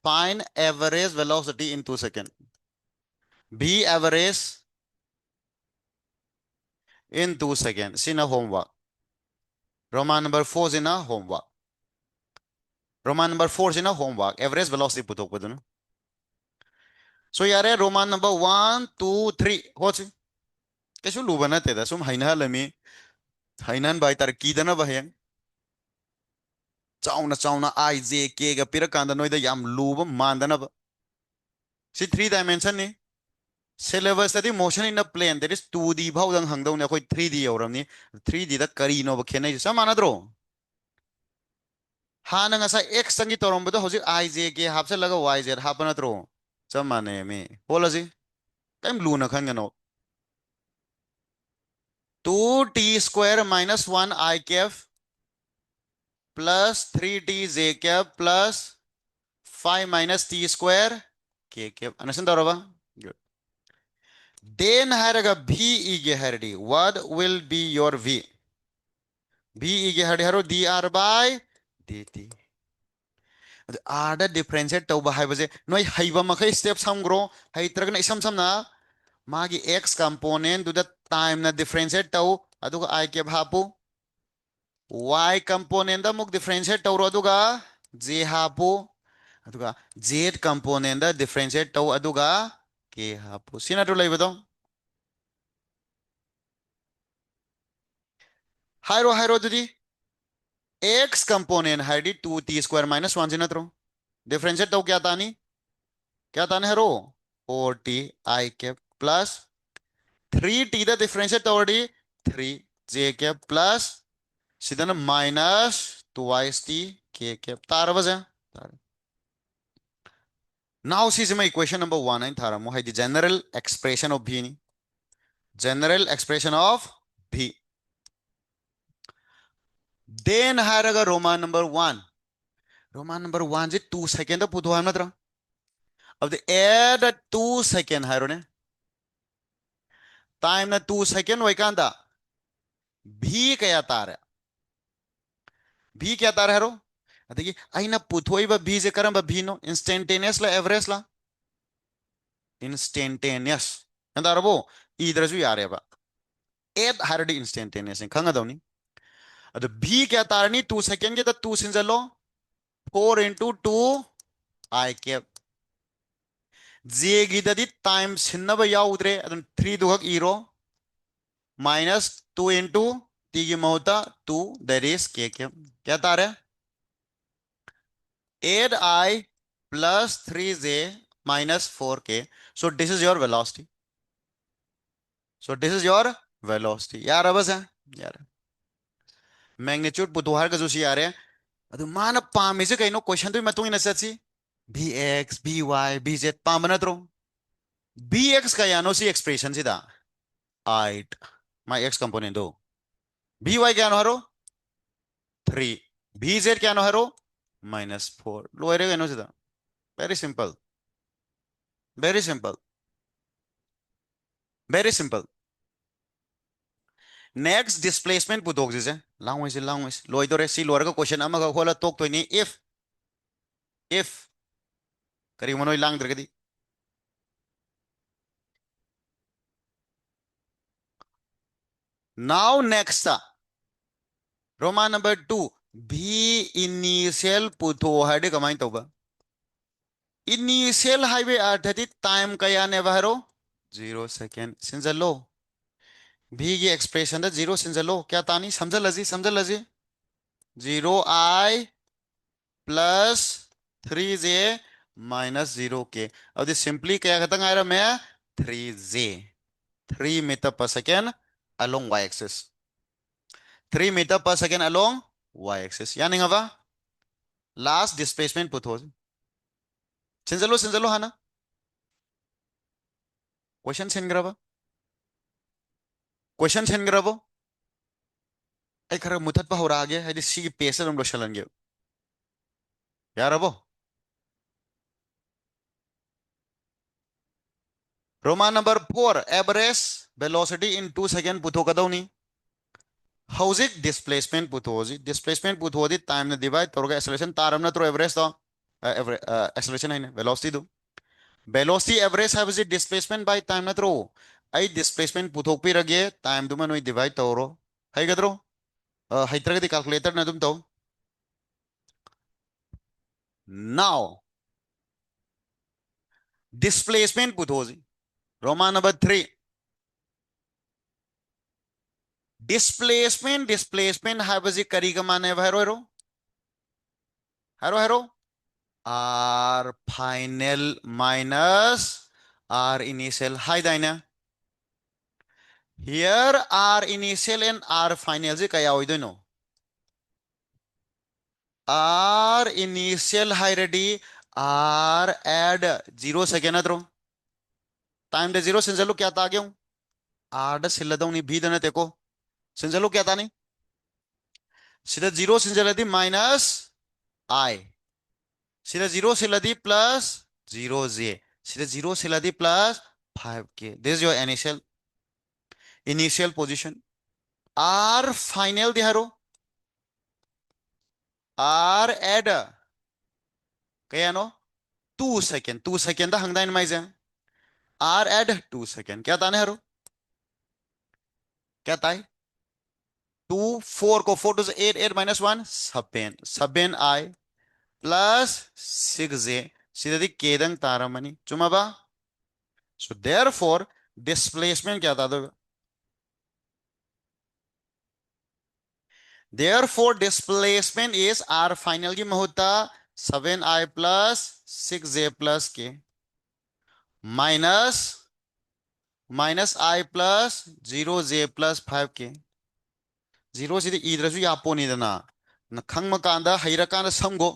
find average velocity in 2 second v average in 2 second sina homework roman number 4 sina homework roman number 4 sina homework average velocity putok paduna so yare roman number 1 2 3 hochi kesu lubana te da sum haina lami hainan bai tar kidana bahen चाउना I J K गा पिर कांदा नोइदा याम लूब मानदना सी 3 dimension ने सिलेबस तदी motion in a plane that is 2D भाउदंग हंगदौने अखोय 3D यौरमनी 3D दा करीनो ब खेनै समानद्रो हाना ngasa x संगी तोरमबदो होजि आई जे के हापसे लगा y z हापनत्रो समाने मे बोलाजी कैम लूना खनगनो 2t square minus 1 I cap plus 3t j cap plus 5 minus t square k cap understand तोरबा then haraga v ige hardi what will be your v v ige hardi haro dr by dt r da differentiate tauba haibase noi haiba makai step samgro hai tragna isam samna मागी x component दुदा time ना differentiate tau aduga I के हापु y component दा मुक differentiate tau aduga j हापु aduga z component दा differentiate tau aduga k हापु सिना तो लाइबदो हाइरो हाइरो दुदी x component Heidi 2t square minus 1 जिना तो differentiate tau क्या तानी है रो 4t I के plus 3t दा differentiate tau डी 3j के plus सीधन minus 2t k के तार बजा now see my equation number 1 and thara mo the general expression of b ni general expression of b then haraga roman number 1 roman number 1 je 2 second puto ha natra of the add 2 second haro ne time na 2 second wai kanda b kaya tara b kya tara haro adigi aina puthoi ba b je karamba b no instantaneous la average la instantaneous anda rabo either ju yare ba add haradi instantaneous khanga dawni ಅದು ಬಿ क्या तारनी 2 second के तो 2 सिंजलो 4 into 2 I कैप जे गिददी टाइम सिन्नब याउद्रे ಅದನ್ನ 3 दुहक इरो minus 2 into t की मौता 2 that is k कैप क्या तारे 8i plus 3j minus 4k so this is your velocity so this is your velocity यार अब बस है यार मैग्नीट्यूड बुधवार का जो सी आ रहे हैं ಅದು ಮಾನ ಪಾಮಿಸೆ ಕೈನೋ ಕ್ವೆಶ್ಚನ್ ತು ಮತು ಇನ ಸಚ್ಚಿ bx by bz ಪಾಮನ ತ್ರೋ bx का यानो सी एक्सप्रेशन सीधा 8 my x component दो by क्या नो हरो 3 bz क्या नो हरो -4 लोएरे का नो सीधा very simple very simple very simple next displacement पुदोक जिसे लांग लोइदोरे सी लोअर का क्वेश्चन अमा का खोला तोक तो नहीं if करी मनोई लांग दरगदी now next रोमान नंबर 2 भी इनिशियल पुथो हाइडे कमाई तोबा इनिशियल हाईवे अर्थात टाइम कया ने बहरो 0 सेकेंड सिंजलो भी ये एक्सप्रेशन दा 0 सिंजलो क्या तानी समझ लजी 0i plus 3j minus 0k अब this सिंपली क्या खतंग आ रहा मैं 3j 3 मीटर पर second along y axis 3 metre per second along y axis यानी हवा लास्ट डिस्प्लेसमेंट पुट हो सिंजलो हाना क्वेश्चन सेंग्रबो आई खरा मुथत पा हो रहा आगे है सी पेस हम लोग यार अबो Roman number 4 average velocity in 2 second पुथो कदौनी हौजिक डिस्प्लेसमेंट पुथोजी डिस्प्लेसमेंट पुथोदी टाइम ने डिवाइड तौर एक्सेलरेशन तारम नत्रो एवरेज तो एक्सेलरेशन है वेलोसिटी दो वेलोसिटी एवरेज है डिस्प्लेसमेंट बाय टाइम नत्रो आई डिस्प्लेसमेंट पुथोकपिरगे टाइम दुमा नोई डिवाइड तौरो हैगद्रो हैत्रगदी कैलकुलेटर न दुम तो नाउ डिस्प्लेसमेंट पुथोजी रोमान नंबर 3 डिस्प्लेसमेंट है करी का माने हेरो हेरो हेरो हेरो are final minus R initial हाई दाइना here R initial and R final जी क्या होइदोनो आर इनिशियल हाई रेडी आर एड 0 सेकेंड अद्रो टाइम दे 0 सिंजलो क्या था गया आर द सिल्लदौनी भी दने तेको सिंजलो क्या था नहीं सीधा 0 सिंजलदी माइनस आई सीधा 0 सिलदी प्लस 0j सीधा 0 सिलदी plus 5k this is your initial position r final दिहारो आर एड कयानो 2 सेकेंड दा हंगदाइन माइजे r add 2 second क्या ताने हरो क्या ताई 2 4 को 4 to 8 8 minus 1 7 7i plus 6j सीधे केदंग तारमनी चुमाबा so therefore displacement क्या था दो therefore displacement is r final की महत्ता 7i plus 6j plus k minus I plus 0j plus 5k 0 सीधे इधर यापोनी दना न खंग मकांदा हैरा कांदा समगो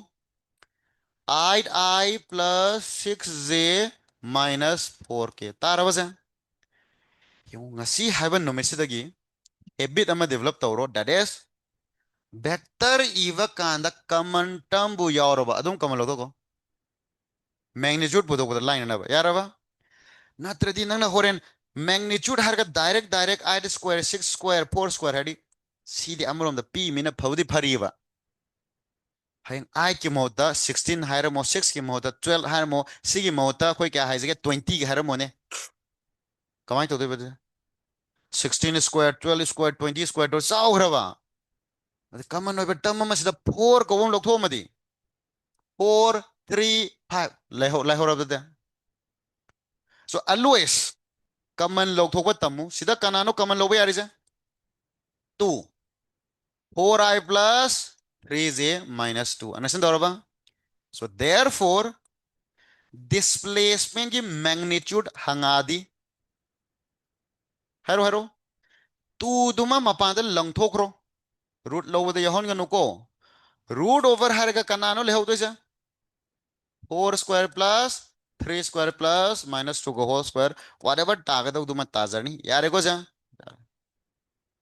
8i plus 6j minus 4k तारबसे yung ngasi haiban numisidagi habit ama develop tawro that is vector iwa kanda common term bu yawraba adum kamal ko magnitude bu do line na ba yaraba natradi nangna horen magnitude harga direct I square 6 square 4 square hadi सीधे अमरोम the p Mina फवदी फरीबा हाइंग I की Mota 16 higher मो 6 की Mota 12 higher मो सी की मोता कोई क्या है जगह 20 की हायर मो ने कमाई तो दे बदे 16 स्क्वायर 12 स्क्वायर 20 स्क्वायर तो साउ हरवा कमन ओबे टम म सिदा 4 को लोग थो मदी 4 3 5 ले हो रब दे सो always कमन लोग थो को तमु सिदा कनानो कमन लोग यारी से 2 4i plus 3j minus 2 understand दौरबा so therefore displacement की magnitude हंगादी हेरो हेरो तू दुमा मपान लंथोक्रो रूट लौबद यहोन गनुको रूट ओवर हरगा कनानो लेहौदोजा 4 square plus 3 square plus minus 2 को होल स्क्वायर व्हाटएवर तागदौ दुमा ताजरनी यारे को जा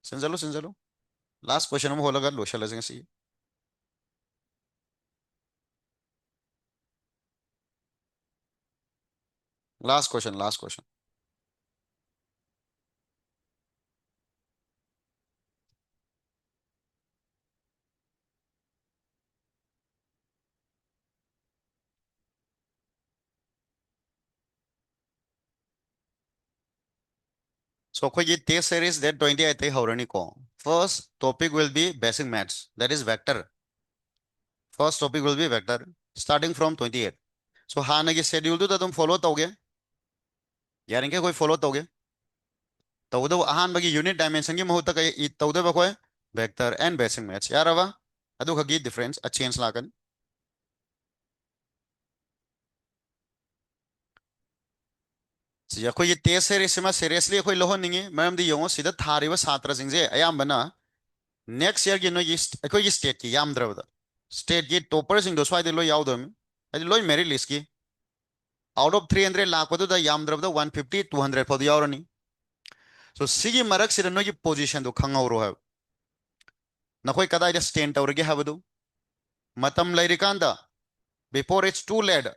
सिंजलो लास्ट क्वेश्चन में होलगा लोशलजंग सी last question so ko ye test series that 20 ai thai horani ko first topic will be basic maths that is vector first topic will be vector starting from 28 so हाना की schedule तो तुम follow तोगे यार इनके कोई follow तोगे तौदो अहानबगी unit dimension की महत्ता कई तौदो बकोय vector and basic maths यारवा अदु खगी डिफरेंस अ चेंज लाकन सी अखोय ये टेस्ट सीरीज में सीरियसली अखोय लोहनिंगे मरमदि योंगो सिदा थारिबा छात्र सिंजे अयामबना नेक्स्ट ईयर की नो ये अखोय स्टेट की यामद्रबदा स्टेट की टॉपर सिंग दो स्वाइदे लो यावदम अदि लोय मेरिट लिस्ट की आउट ऑफ 300 लाखपदुदा यामद्रबदा 150 200 फदु यावरनी सो सिगी मरक सिदा नो की पोजीशन दो खंगौरो है नखोय कदाइदा स्टैंड तौरगे हाबदु मतम लैरिकांदा बिफोर इट्स टू लेट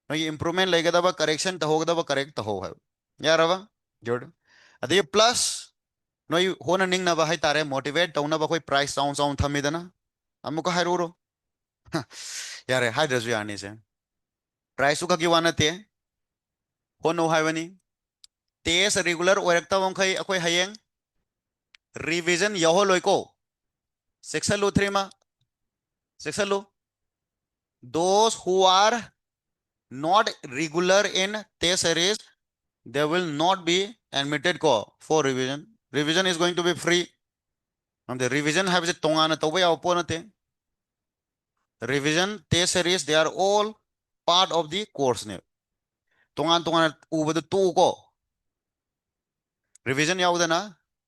नोगी इंप्रूवमेंट लेगदबा करेक्शन तहोगदबा करेक्ट तहो है यारवा गुड अदे प्लस नोई होना निंगनबा है तारे मोटिवेट तौनबा कोई प्राइस साउंड साउंड थमिदना अमुक हाइरोरो यारे हाइड्रस यानी से प्राइस का की वानते होनो हाइवनी टेस रेगुलर ओरक्ता वंखै अखोय हयेंग रिवीजन यहो लोइको सेक्शन लो 3 मा section low those who are not regular in test series they will not be admitted ko for revision is going to be free and the revision have the tongana to way oponate revision test series they are all part of the course ne tongan ubadu tu ko revision yaudana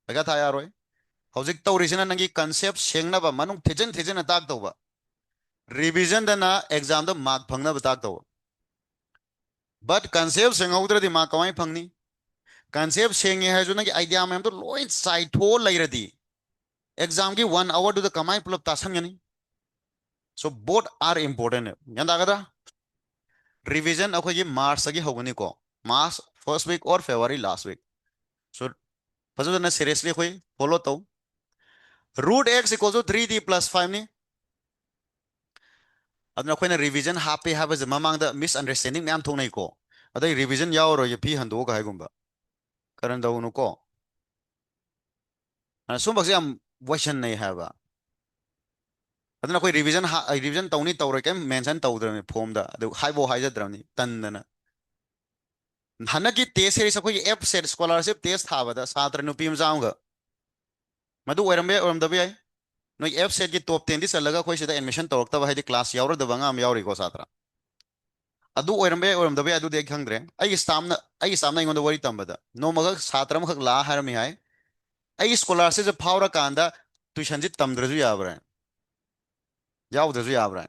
laga tha yaroi hojik tawrisina nangi concept sengna ba manung thejen attack tawba revision dana exam da mark phangna batak tawba but concept sengaudra di mark kamai phangni concept सेंगे है जो ना कि idea में हम तो lion site हो लग रही थी एग्जाम की 1 आवर टू द कमाई पुल तासन यानी सो बोथ आर इंपॉर्टेंट याद आ गया रिवीजन अखोई मार्च की होगनी को मार्च फर्स्ट वीक और फेब्रुवरी लास्ट वीक सो फजो सीरियसली अखोई फॉलो तो root x equal to 3d plus 5 ni adna अखोई रिवीजन हापे हाबे ममांग द मिसअंडरस्टैंडिंग मैम थोंनै को ꯑꯗꯩ ꯔꯤꯚꯤꯖꯟ ꯌꯥꯎꯔꯣꯏꯒꯦ ꯐꯤ ꯍꯟꯗꯣꯛꯑꯒ ꯍꯥꯏꯒꯨꯝꯕ ꯀꯔꯟ ꯇꯧꯒꯅꯨꯀꯣ ꯁꯨꯝꯕꯁꯦ ꯌꯥꯝ ꯋꯥꯏꯁꯟꯅꯩ ꯍꯥꯏꯕ ꯑꯗꯨꯅ ꯑꯩꯈꯣꯏ ꯔꯤꯚꯤꯖꯟ ꯇꯧꯅꯤ ꯇꯧꯔꯣꯏ ꯀꯩꯝ ꯃꯦꯟꯁꯟ ꯇꯧꯗ꯭ꯔꯕꯅꯤ ꯐꯣꯝꯗ ꯑꯗꯨ ꯍꯥꯏꯕꯧ ꯍꯥꯏꯖꯗ꯭ꯔꯕꯅꯤ ꯇꯟꯗꯅ ꯍꯟꯗꯛꯀꯤ ꯇꯦꯁ ꯁꯦꯔꯤꯁ ꯑꯩꯈꯣꯏꯒꯤ ꯑꯦꯞ ꯁꯦꯠ ꯁ꯭ꯀꯣꯂꯔꯁꯤꯞ ꯇꯦꯁ ꯊꯥꯕꯗ ꯁꯥꯇ꯭ꯔ ꯅꯨꯄꯤ ꯃꯆꯥ ꯑꯃꯒ ꯃꯗꯨ ꯑꯣꯏꯔꯝꯕ ꯌꯥꯏ ꯑꯣꯏꯔꯝꯗꯕ ꯌꯥꯏ ꯅꯣꯏ ꯑꯦꯞ ꯁꯦꯠꯀꯤ ꯇꯣꯞ 10ꯗꯤ ꯆꯠꯂꯒ ꯑꯩꯈꯣꯏ ꯁꯤꯗ ꯑꯦꯗꯃꯤꯁꯟ ꯇꯧꯔꯛꯇꯕ ꯍꯥꯏꯗꯤ ꯀ꯭ꯂꯥꯁ ꯌꯥꯎꯔꯗꯕ ꯑꯉꯥꯡ ꯑꯃ ꯌꯥꯎꯔꯤꯀꯣ ꯁꯥꯇ꯭ꯔ ꯑꯗꯨ ꯑꯣꯏꯔꯝꯕ ꯌꯥꯏ ꯑꯣꯏꯔꯝꯗꯕ ꯌꯥꯏ ꯑꯗꯨꯗꯤ ꯑꯩ ꯈꯪꯗ꯭ꯔꯦ ꯑꯩꯒꯤ ꯁ꯭ꯇꯥꯐꯅ ꯑꯩꯉꯣꯟꯗ ꯋꯥꯔꯤ ꯇꯝꯕꯗ ꯅꯣꯡꯃꯈꯛ ꯁꯥꯇ꯭ꯔ ꯑꯃꯈꯛ ꯂꯥꯛꯑ ꯍꯥꯏꯔꯝꯃꯤ ꯍꯥꯏ ꯑꯩꯒꯤ ꯁ꯭ꯀꯣꯂꯥꯔꯁꯤꯞꯁꯦ ꯐꯥꯎꯔꯀꯥꯟꯗ ꯇꯨꯏꯁꯟꯁꯤ ꯇꯝꯗ꯭ꯔꯁꯨ ꯌꯥꯕ꯭ꯔꯥ ꯌꯥꯎꯗ꯭ꯔꯁꯨ ꯌꯥꯕ꯭ꯔꯥ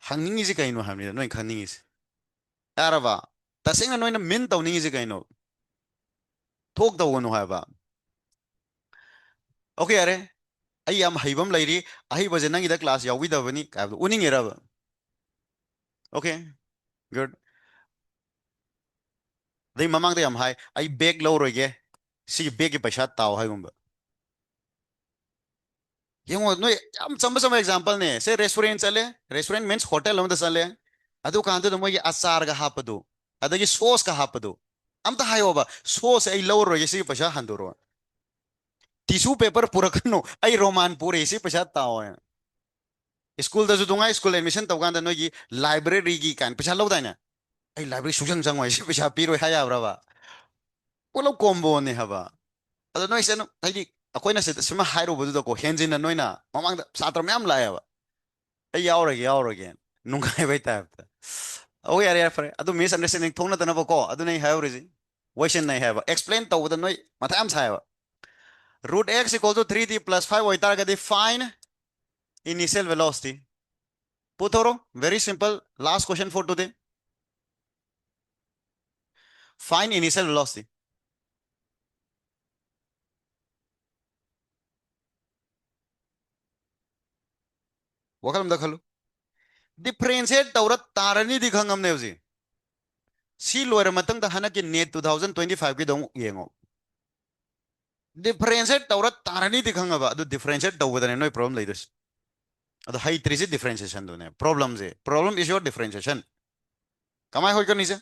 ꯍꯪꯅꯤꯡꯉꯤꯁꯤ ꯀꯩꯅꯣ ꯍꯥꯏꯕꯅꯤꯗ ꯅꯣꯏ ꯈꯪꯅꯤꯡꯉꯤꯁꯤ ꯌꯥꯔꯕ ꯇꯁꯦꯡꯅ ꯅꯣꯏꯅ ꯃꯤꯟ ꯇꯧꯅꯤꯡꯉꯤꯁꯤ ꯀꯩꯅꯣ ꯊꯣꯛ ꯇꯧꯒꯅꯨ ꯍꯥꯏꯕ ꯑꯣꯀꯦ ꯌꯥꯔꯦ ꯑꯩ ꯌꯥꯝ ꯍꯩꯕ ꯑꯃ ꯂꯩꯔꯤ ꯑꯍꯩꯕꯁꯦ ꯅꯪꯒꯤꯗ ꯀ꯭ꯂꯥꯁ ꯌꯥꯎꯕꯤꯗꯕꯅꯤ ꯍꯥꯏꯕꯗꯣ ꯎꯅꯤꯡꯉꯤꯔꯕ ꯑꯣꯀꯦ ꯒꯨꯗ ꯑꯗꯩ ꯃꯃꯥꯡꯗ ꯌꯥꯝ ꯍꯥꯏ ꯑꯩ ꯕꯦಗ್ ꯂꯧꯔꯣꯏꯒꯦ ꯁꯤꯒꯤ ꯕꯦꯒꯀꯤ ꯄꯩꯁꯥ ꯇꯥꯎ ꯍꯥꯏꯒꯨꯝꯕ ꯌꯦꯡꯉꯣ ꯅꯣꯏ ꯌꯥꯝ ꯆꯝꯕ ꯆꯝꯕ ꯑꯦꯛꯖꯥꯝꯄꯜꯅꯦ ꯁꯦ ꯔꯦꯁꯇꯨꯔꯦꯟ ꯆꯠꯂꯦ ꯔꯦꯁꯇꯨꯔꯦꯟ ꯃꯤꯟꯁ ꯍꯣꯇꯦꯜ ꯑꯃꯗ ꯆꯠꯂꯦ ꯑꯗꯨ ꯀꯥꯟꯗꯨꯗ ꯃꯣꯏꯒꯤ ꯑꯆꯥꯔꯒ ꯍꯥꯞꯄꯗꯨ ꯑꯗꯒꯤ ꯁꯣꯁꯀ ꯍꯥꯞꯄꯗꯨ ꯑꯝꯇ ꯍꯥꯏꯌꯣꯕ ꯁꯣꯁꯁꯦ ꯑꯩ ꯂꯧꯔꯔꯣꯏꯒꯦ ꯁꯤꯒꯤ ꯄꯩꯁꯥ ꯍꯟꯗꯣꯔꯛꯑꯣ ꯇꯤꯁꯨ ꯄꯦꯄꯔ ꯄꯨꯔꯛꯀꯅꯨ ꯑꯩ ꯔꯣꯃꯥꯟ ꯄꯨꯔꯛꯏ ꯁꯤ ꯄꯩꯁꯥ ꯇꯥꯎꯑꯣ ꯁ꯭ꯀꯨꯜꯗꯁꯨ ꯅꯨꯡꯉꯥꯏ ꯁ꯭ꯀꯨꯜ ꯑꯦꯗꯃꯤꯁꯟ ꯇꯧꯀꯥꯟꯗ ꯅꯣꯏꯒꯤ ꯂꯥꯏꯕ꯭ꯔꯦꯔꯤꯒꯤ ꯀꯥꯏꯅ ꯄꯩꯁꯥ ꯂꯧꯗꯥꯏꯅꯦ ꯑꯩ ꯂꯥꯏꯕ꯭ꯔꯦꯔꯤ ꯁꯨꯡꯆꯪ ꯆꯪꯉꯣꯏ ꯁꯤ ꯄꯩꯁꯥ ꯄꯤꯔꯣꯏ ꯍꯥꯏ ꯌꯥꯕ꯭ꯔꯕ ꯄꯨꯂꯞ ꯀꯣꯝꯕꯣꯅꯦ ꯍꯥꯏꯕ ꯑꯗꯣ ꯅꯣꯏꯁꯦ ꯑꯗꯨꯝ ꯍꯥꯏꯗꯤ ꯑꯩꯈꯣꯏꯅ ꯁꯤꯃ ꯍꯥꯏꯔꯨꯕꯗꯨꯗꯀꯣ ꯍꯦꯟꯖꯤꯟꯅ ꯅꯣꯏꯅ ꯃꯃꯥꯡꯗ ꯁꯥꯇ꯭ꯔ ꯃꯌꯥꯝ ꯂꯥꯛꯑꯦꯕ ꯑꯩ ꯌꯥꯎꯔꯒꯦ ꯅꯨꯡꯉꯥꯏꯕꯩ ꯇꯥꯏꯞꯇ ꯑꯧ ꯌꯥꯔꯦ ꯌꯥꯔꯦ ꯐꯔꯦ ꯑꯗꯨ ꯃꯤꯁꯑꯟꯗꯔꯁꯇꯦꯟꯗꯤꯡ ꯊꯣꯛꯅꯗꯅꯕꯀꯣ ꯑꯗꯨꯅ ꯑꯩ ꯍꯥꯏꯍꯧꯔꯤꯁꯤ ꯋꯥꯏꯁꯤꯟꯅꯩ ꯍꯥꯏꯕ ꯑꯦꯛꯁꯄ꯭ꯂꯦꯟ ꯇꯧꯕꯗ ꯅꯣꯏ ꯃꯊꯥ ꯌꯥꯝ ꯁꯥꯏꯕ root X equal to 3t + 5 ꯑꯣꯏꯇꯥꯔꯒꯗꯤ ꯐꯥꯏꯟ initial velocity पुथोरो very simple last question for today find initial velocity वखल में खलो डिफरेंशिएट तौर तारनी दी खंगमने हजी सी लोयर मतंग द हनक नेट 2025 की दो येंगो डिफरेंशिएट तौर तारनी दी खंगबा अदु डिफरेंशिएट तौबदने नोय प्रॉब्लम लेदस अदु हाई त्रिसे डिफरेंशिएशन दोने प्रॉब्लम इज योर डिफरेंशिएशन कमाय होय कनी से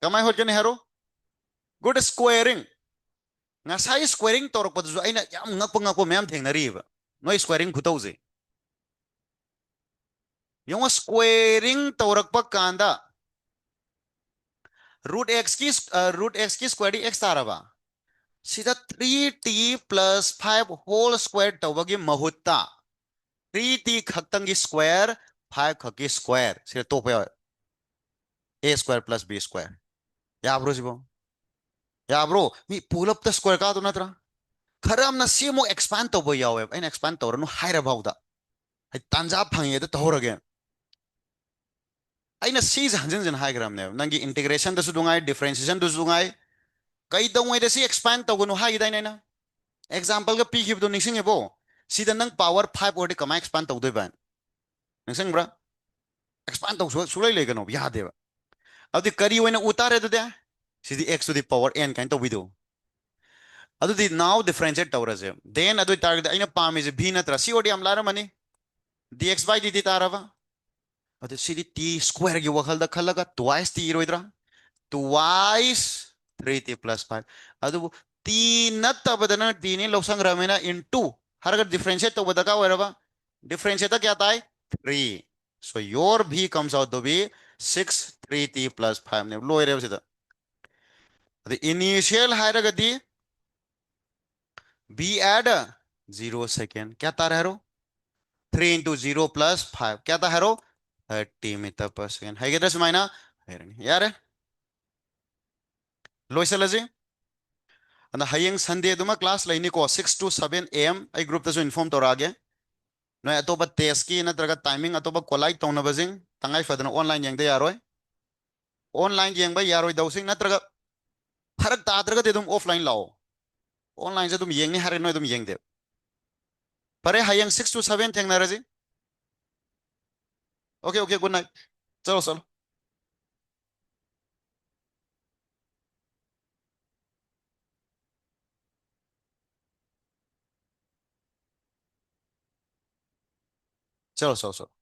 कमाय होय कनी हेरो good squaring ngasai squaring torok aina yam ngakpo mem thengnariba noi squaring khutause yung squaring tawrakpa kanda root x ki square di x taraba sida 3t plus 5 whole square tawagi mahutta 3t khaktangi square 5 khaki square sida topa a square plus b square ya bro sibo ya bro mi pull up the square ka to natra khara amna simo expand tawba yawe aina expand tawranu haira bawda hai tanja phangi da tawrage ꯑꯩꯅ ꯁꯤꯁꯦ ꯍꯟꯖꯤꯟ ꯍꯟꯖꯤꯟ ꯍꯥꯏꯈ꯭ꯔꯕꯅꯦꯕ ꯅꯪꯒꯤ ꯏꯟꯇꯤꯒ꯭ꯔꯦꯁꯟꯗꯁꯨ ꯅꯨꯡꯉꯥꯏ ꯗꯤꯐ꯭ꯔꯦꯟꯁꯤꯌꯦꯁꯟꯗꯁꯨ ꯅꯨꯡꯉꯥꯏ ꯀꯩꯗꯧꯉꯩꯗ ꯁꯤ expand ꯇꯧꯒꯅꯨ ꯍꯥꯏꯈꯤꯗꯥꯏꯅꯦ ꯑꯩꯅ ꯑꯦꯛꯖꯥꯝꯄꯜꯒ ꯄꯤꯈꯤꯕꯗꯣ ꯅꯤꯡꯁꯤꯡꯉꯦꯕꯣ ꯁꯤꯗ ꯅꯪ ꯄꯥꯋꯔ 5 ꯑꯣꯏꯔꯗꯤ ꯀꯃꯥꯏ ꯑꯦꯛꯁꯄꯥꯟ ꯇꯧꯗꯣꯏꯕ ꯅꯤꯡꯁꯤꯡꯕ꯭ꯔꯥ ꯑꯦꯛꯁꯄꯥꯟ ꯇꯧ ꯁꯨꯡꯂꯩ ꯂꯩꯒꯅꯣ ꯌꯥꯗꯦꯕ ꯑꯗꯨꯗꯤ ꯀꯔꯤ ꯑꯣꯏꯅ ꯎ ꯇꯥꯔꯦ ꯑꯗꯨꯗꯤ ꯁꯤꯗꯤ x to the power n ꯀꯥꯏꯅ ꯇꯧꯕꯤꯗꯣ ꯑꯗꯨꯗꯤ ꯅꯥꯎ ꯗꯤꯐ꯭ꯔꯦꯟꯁꯤꯌꯦꯠ ꯇꯧꯔꯁꯦ ꯗꯦꯟ ꯑꯗꯨ ꯑꯣꯏꯇꯥꯔꯒꯗꯤ ꯑꯩꯅ ꯄꯥꯝꯃꯤꯁꯦ v ꯅꯠꯇ꯭ꯔꯥ ꯁꯤ ꯑꯣꯏꯔꯗꯤ ꯌꯥꯝ ꯂꯥꯏꯔꯝꯃꯅꯤ dx by dt ꯇꯥꯔꯕ ꯑꯗꯨ ꯁꯤꯗꯤ t ꯁ꯭ꯀ꯭ꯋꯥꯔꯒꯤ ꯋꯥꯈꯜꯗ ꯈꯜꯂꯒ twice t ꯏꯔꯣꯏꯗ꯭ꯔꯥ twice 3t plus 5 ꯑꯗꯨꯕꯨ t ꯅꯠꯇꯕꯗꯅ t ꯅꯤ ꯂꯧꯁꯪꯈ꯭ꯔꯕꯅꯤना into ꯍꯥꯏꯔꯒ ꯗꯤꯐ꯭ꯔꯦꯟꯁꯤꯌꯦꯠ ꯇꯧꯕ ꯗꯔꯀꯥꯔ ꯑꯣꯏꯔꯕ ꯗꯤꯐ꯭ꯔꯦꯟꯁꯤꯌꯦꯠꯇ ꯀꯌꯥ ꯇꯥꯏ 3 so your v comes out to be 6 3t plus 5 ने लोꯏꯔꯦꯕ ꯁꯤꯗ ꯑꯗ इनिशियल हायरगदी b add 0 second क्या तार है रो 3 into 0 plus 5 क्या था है रो 30 मीटर पर सेकंड है किधर समाइना यार लोइसलजी अना हयेंग संडे दुमा क्लास लेनी को 6 to 7 am आई ग्रुप तसु इन्फॉर्म तोरागे नय अतोबा टेस्ट की नत्रगा टाइमिंग अतोबा कोलाई तौनबजिंग तंगाई फदन ऑनलाइन येंगदे यारोय ऑनलाइन येंगबा यारोय दौसिंग नत्रगा फरक ताद्रगा दुम ऑफलाइन लाओ ऑनलाइन से तुम येंगनी हारे नय तुम येंगदे परे हयेंग 6 to 7 थेंगनारजी ओके ओके गुड नाइट चलो चलो चलो चलो चलो